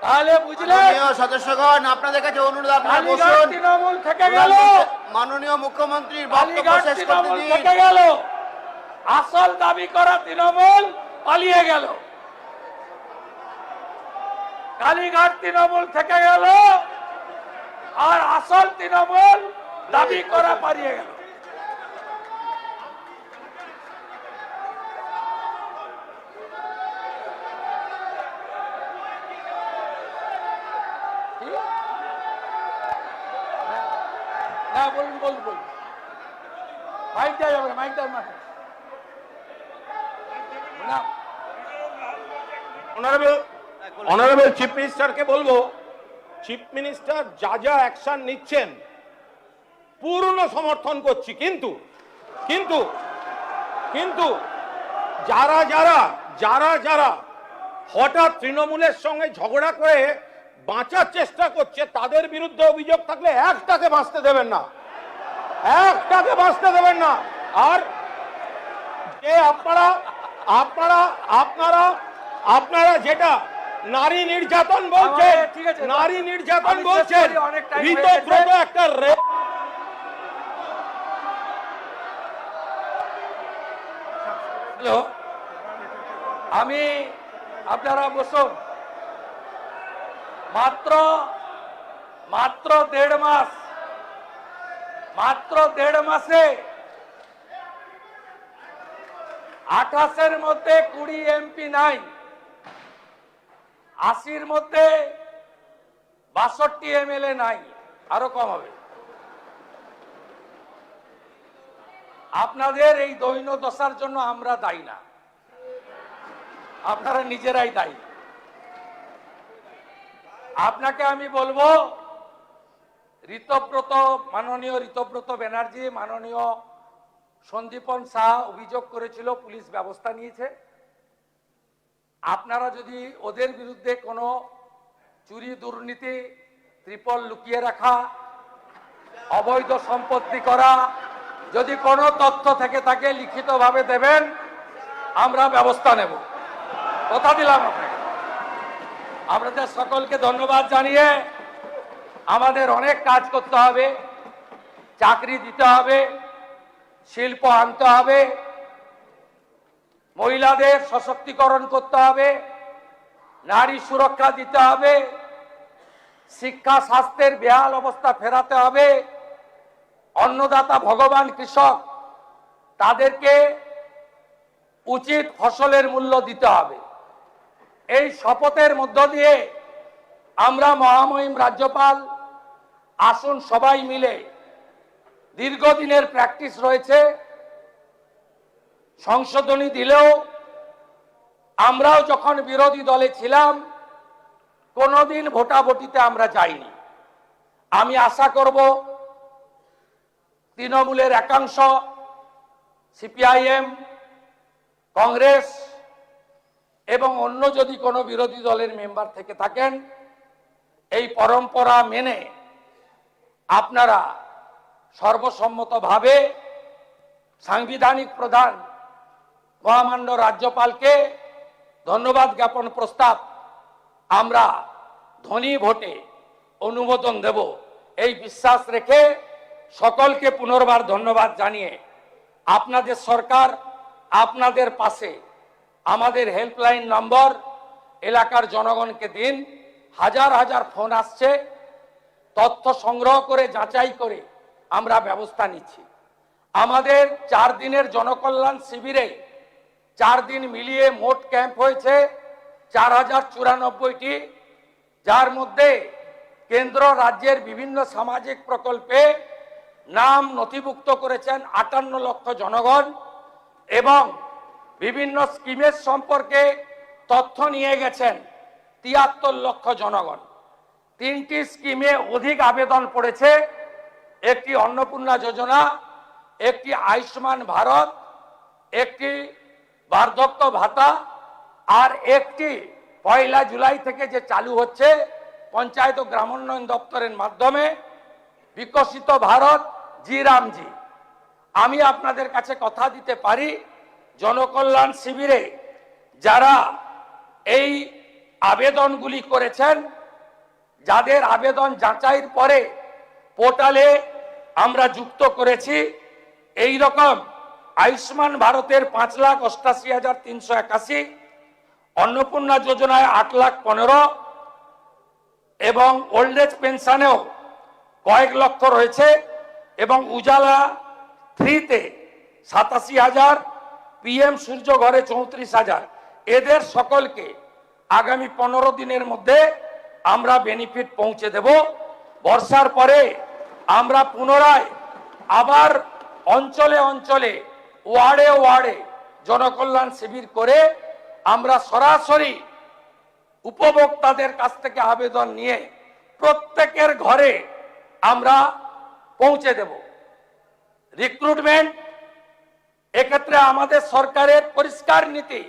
Speaker 1: তাহলে বুঝলেন?
Speaker 3: মাননীয় সদস্যগণ, আপনাদের কাছে অনুরোধ, আপনারা
Speaker 1: কালীঘাট
Speaker 3: বসুন।
Speaker 1: তৃণমূল থেকে গেল,
Speaker 3: মাননীয় মুখ্যমন্ত্রীর বক্তব্য
Speaker 1: কালীঘাট
Speaker 3: শেষ করতে
Speaker 1: তৃণমূল
Speaker 3: দিন।
Speaker 1: থেকে গেল, আসল দাবি করা তৃণমূল পালিয়ে গেল। কালীঘাট তৃণমূল থেকে গেল, আর আসল তৃণমূল দাবি করা পালিয়ে গেল। না বলুন বলুন বলুন, মাইকটা যাবে, মাইকটা মাঠে না।
Speaker 4: অনারেবল চিফ মিনিস্টারকে বলবো, চিফ মিনিস্টার যা যা অ্যাকশন নিচ্ছেন পূর্ণ সমর্থন করছি, কিন্তু কিন্তু কিন্তু যারা যারা যারা যারা হঠাৎ তৃণমূলের সঙ্গে ঝগড়া করে বাঁচার চেষ্টা করছে, তাদের বিরুদ্ধে অভিযোগ থাকলে একটাকে বাঁচতে দেবেন না, একটাকে বাঁচতে দেবেন না। আর যে আপনারা আপনারা আপনারা আপনারা যেটা নারী নির্যাতন বলছেন,
Speaker 1: ঠিক আছে,
Speaker 4: নারী নির্যাতন
Speaker 1: আমি শেষ
Speaker 4: বলছেন,
Speaker 1: করি, অনেক time হয়ে গেছে।
Speaker 4: ঋতব্রত একটা
Speaker 1: হ্যালো, আমি আপনারা বসুন। মাত্র মাত্র 1.5 মাস, মাত্র 1.5 মাসে 28-এর মধ্যে 20 এমপি নাই, 80-র মধ্যে 62 এমএলএ নাই, আরো কম হবে। আপনাদের এই দৈন্য দশার জন্য আমরা দায়ী না, আপনারা নিজেরাই দায়ী। আপনাকে আমি বলবো, ঋতব্রত, মাননীয় ঋতব্রত ব্যানার্জি, মাননীয় সন্দীপন শাহ অভিযোগ করেছিল, পুলিশ ব্যবস্থা নিয়েছে। আপনারা যদি ওদের বিরুদ্ধে কোনো চুরি, দুর্নীতি, ত্রিপল লুকিয়ে রাখা, অবৈধ সম্পত্তি করা, যদি কোনো তথ্য থেকে থাকে লিখিতভাবে দেবেন, আমরা ব্যবস্থা নেব, কথা দিলাম আপনাকে। আপনাদের সকলকে ধন্যবাদ জানিয়ে, আমাদের অনেক কাজ করতে হবে, চাকরি দিতে হবে, শিল্প আনতে হবে, মহিলাদের সশক্তিকরণ করতে হবে, নারী সুরক্ষা দিতে হবে, শিক্ষা স্বাস্থ্যের বেহাল অবস্থা ফেরাতে হবে, অন্নদাতা ভগবান কৃষক, তাদেরকে উচিত ফসলের মূল্য দিতে হবে। এই শপথের মধ্য দিয়ে আমরা মহামহিম রাজ্যপাল, আসুন সবাই মিলে, দীর্ঘদিনের প্র্যাকটিস রয়েছে, সংশোধনী দিলেও আমরাও যখন বিরোধী দলে ছিলাম কোনোদিন ভোটাভুটিতে আমরা যাইনি। আমি আশা করব তৃণমূলের একাংশ, সিপিআইএম, কংগ্রেস এবং অন্য যদি কোনো বিরোধী দলের মেম্বার থেকে থাকেন, এই পরম্পরা মেনে আপনারা সর্বসম্মতভাবে সাংবিধানিক প্রধান মহামান্য রাজ্যপালকে ধন্যবাদ জ্ঞাপন প্রস্তাব আমরা ধ্বনি ভোটে অনুমোদন দেব, এই বিশ্বাস রেখে সকলকে পুনর্বার ধন্যবাদ জানিয়ে, আপনাদের সরকার আপনাদের পাশে, আমাদের হেল্পলাইন নম্বর এলাকার জনগণকে দিন। হাজার হাজার ফোন আসছে, তথ্য সংগ্রহ করে যাচাই করে আমরা ব্যবস্থা নিচ্ছি। আমাদের 4 দিনের জনকল্যাণ শিবিরে 4 দিন মিলিয়ে মোট ক্যাম্প হয়েছে 4094টি, যার মধ্যে কেন্দ্র রাজ্যের বিভিন্ন সামাজিক প্রকল্পে নাম নথিভুক্ত করেছেন 58 লক্ষ জনগণ এবং বিভিন্ন স্কিমের সম্পর্কে তথ্য নিয়ে গেছেন 73 লক্ষ জনগণ। 3টি স্কিমে অধিক আবেদন পড়েছে, একটি অন্নপূর্ণা যোজনা, একটি আয়ুষ্মান ভারত, একটি বার্ধক্য ভাতা, আর একটি 1 জুলাই থেকে যে চালু হচ্ছে পঞ্চায়েত ও গ্রামোন্নয়ন দপ্তরের মাধ্যমে বিকশিত ভারত জি রামজি। আমি আপনাদের কাছে কথা দিতে পারি, জনকল্যাণ শিবিরে যারা এই আবেদনগুলি করেছেন, যাদের আবেদন যাচাইয়ের পরে পোর্টালে আমরা যুক্ত করেছি, এই রকম আয়ুষ্মান ভারতের 5,88,381, অন্নপূর্ণা যোজনায় 8,15,000 এবং ওল্ড এজ পেনশনেও কয়েক লক্ষ রয়েছে এবং উজালা 3-তে 87,000, পিএম সূর্য ঘরে 34,000। এদের সকলকে আগামী 15 দিনের মধ্যে আমরা বেনিফিট পৌঁছে দেব। বর্ষার পরে আমরা পুনরায় আবার অঞ্চলে অঞ্চলে, ওয়ার্ডে ওয়ার্ডে জনকল্যাণ শিবির করে আমরা সরাসরি উপভোক্তাদের কাছ থেকে আবেদন নিয়ে প্রত্যেকের ঘরে আমরা পৌঁছে দেব। রিক্রুটমেন্ট, এক্ষেত্রে আমাদের সরকারের পরিষ্কার নীতি,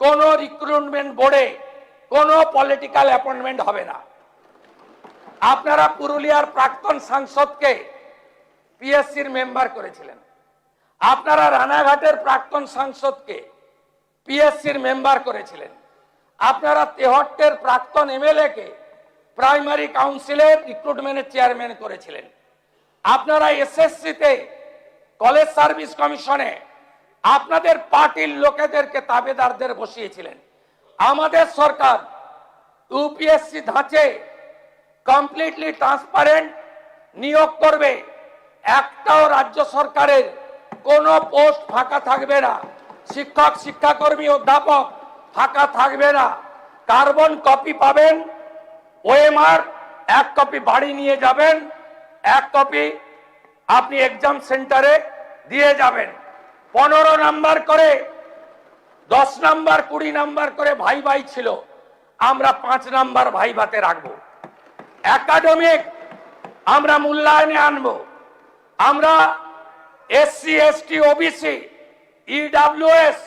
Speaker 1: কোনো রিক্রুটমেন্ট বোর্ডে কোনো পলিটিক্যাল অ্যাপয়েন্টমেন্ট হবে না। আপনারা পুরুলিয়ার প্রাক্তন সাংসদকে পিএসসির মেম্বার করেছিলেন, আপনারা রানাঘাটের প্রাক্তন সাংসদকে পিএসসির মেম্বার করেছিলেন, আপনারা তেহট্টের প্রাক্তন এমএলএ কে প্রাইমারি কাউন্সিলের রিক্রুটমেন্টের চেয়ারম্যান করেছিলেন, আপনারা এসএসসিতে কলেজ সার্ভিস কমিশনে আপনাদের পার্টির লোকেদেরকে তাবেদারদের বসিয়েছিলেন। আমাদের সরকার ইউপিএসসি ধাঁচে কমপ্লিটলি ট্রান্সপারেন্ট নিয়োগ করবে, একটাও রাজ্য সরকারের কোনো পোস্ট ফাঁকা থাকবে না, শিক্ষক শিক্ষাকর্মী অধ্যাপক ফাঁকা থাকবে না। কার্বন কপি পাবেন, ওএমআর এক কপি বাড়ি নিয়ে যাবেন, এক কপি আপনি এক্সাম সেন্টারে দিয়ে যাবেন। 15 নাম্বার করে 10 নাম্বার 20 নাম্বার করে ভাই ভাই ছিল, আমরা 5 নাম্বার ভাই ভাতে রাখবো। একাডেমিক আমরা মূল্যায়নে আনবো। আমরা এসসি এসটি ওবিসি ইডব্লিউএস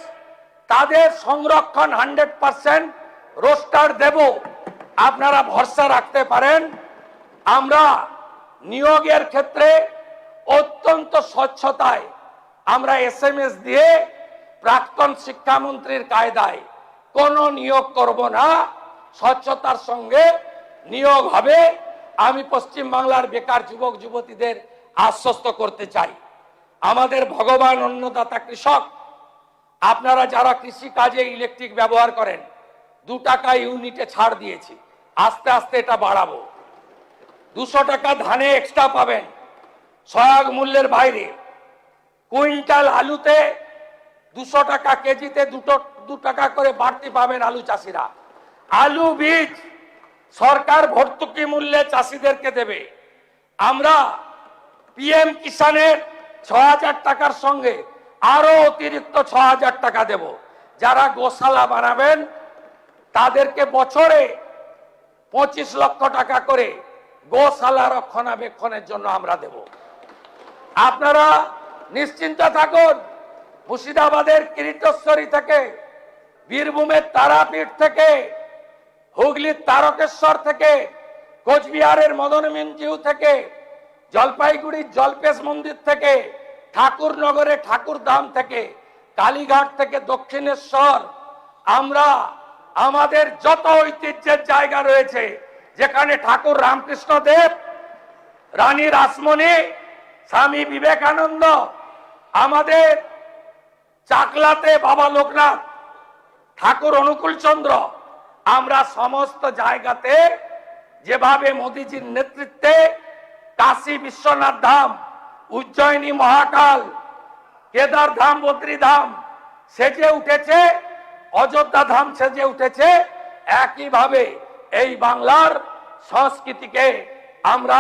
Speaker 1: তাদের সংরক্ষণ 100% রোস্টার দেব, আপনারা ভরসা রাখতে পারেন। আমরা নিয়োগের ক্ষেত্রে অত্যন্ত স্বচ্ছতায় আমরা এসএমএস দিয়ে প্রাক্তন শিক্ষামন্ত্রীর কায়দায় কোনো নিয়োগ করব না, স্বচ্ছতার সঙ্গে নিয়োগ হবে। আমি পশ্চিম বাংলার বেকার যুবক যুবতীদের আশ্বস্ত করতে চাই, আমাদের ভগবান অন্নদাতা কৃষক, আপনারা যারা কৃষি কাজে ইলেকট্রিক ব্যবহার করেন 2 টাকা ইউনিটে ছাড় দিয়েছি, আস্তে আস্তে এটা বাড়াবো। 200 টাকা ধানে এক্সট্রা পাবেন সহায়ক মূল্যের বাইরে। কুইন্টাল আলুতে 200 টাকা কেজিতে 2 টাকা করে বাড়তি পাবেন আলু চাষিরা। আলু বীজ সরকার ভর্তুকি মূল্যে চাষিদেরকে দেবে। আমরা পিএম কিষানের 6000 টাকার সঙ্গে আরো অতিরিক্ত 6000 টাকা দেব। যারা গোশালা বানাবেন তাদেরকে বছরে 25 লক্ষ টাকা করে গোশালা রক্ষণাবেক্ষণের জন্য আমরা দেব। আপনারা নিশ্চিন্ত থাকুন, মুর্শিদাবাদের কিরিটেশ্বরী থেকে, বীরভূমের তারাপীঠ থেকে, হুগলির তারকেশ্বর থেকে, কোচবিহারের মদনমিঞ্জিউ থেকে, জলপাইগুড়ির জলপেশ মন্দির থেকে, ঠাকুরনগরে ঠাকুরধাম থেকে, কালীঘাট থেকে দক্ষিণেশ্বর, আমরা আমাদের যত ঐতিহ্যের জায়গা রয়েছে যেখানে ঠাকুর রামকৃষ্ণ দেব, রানী রাসমণি, স্বামী বিবেকানন্দ, আমাদের চাকলাতে বাবা লোকনাথ, ঠাকুর অনুকূল চন্দ্র, আমরা সমস্ত জায়গাতে যেভাবে মোদীজির নেতৃত্বে কাশী বিশ্বনাথ ধাম, উজ্জয়িনী মহাকাল, কেদার ধাম, বদ্রী ধাম সেজে উঠেছে, অযোধ্যা ধাম সেজে উঠেছে, একইভাবে এই বাংলার সংস্কৃতিকে আমরা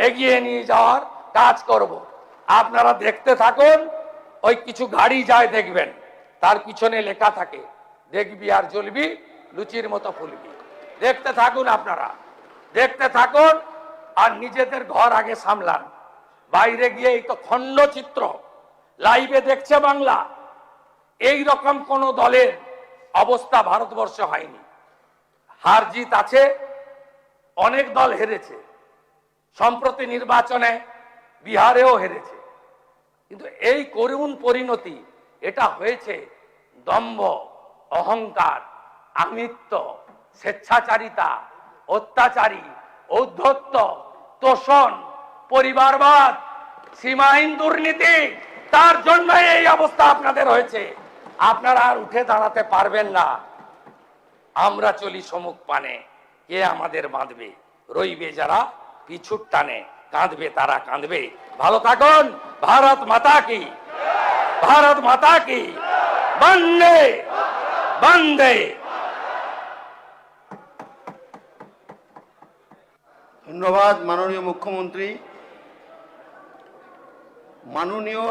Speaker 1: এগিয়ে নিয়ে যাওয়ার কাজ করব। আপনারা দেখতে থাকুন, ওই কিছু গাড়ি যায় দেখবেন, তার পিছনে লেখা থাকে দেখবি আর জ্বলবি লুচির মতো ফুলবি। দেখতে থাকুন, আপনারা দেখতে থাকুন, আর নিজেদের ঘর আগে সামলান। বাইরে গিয়ে এই তো খণ্ডচিত্র লাইভে দেখছে বাংলা, এই রকম কোন দলের অবস্থা ভারতবর্ষে হয়নি। হার জিত আছে, অনেক দল হেরেছে, সম্প্রতি নির্বাচনে বিহারেও হেরেছে, কিন্তু এই করুণ পরিণতি এটা হয়েছে দম্ভ, অহংকার, আমিত্ব, স্বেচ্ছাচারিতা, অত্যাচারী, ঔদ্ধত্য, তোষণ, পরিবারবাদ, সীমাহীন দুর্নীতি, তার জন্য এই অবস্থা আপনাদের হয়েছে। আপনারা আর উঠে দাঁড়াতে পারবেন না। আমরা চলি সমুখ পানে, কে আমাদের বাঁধবে? রইবে যারা পিছুর টানে, কাঁদবে তারা কাঁদবে। ভালো থাকুন। ভারত মাতা কি, ভারত মাতা কি, বন্দে বন্দে।
Speaker 3: ধন্যবাদ মাননীয় মুখ্যমন্ত্রী। মাননীয়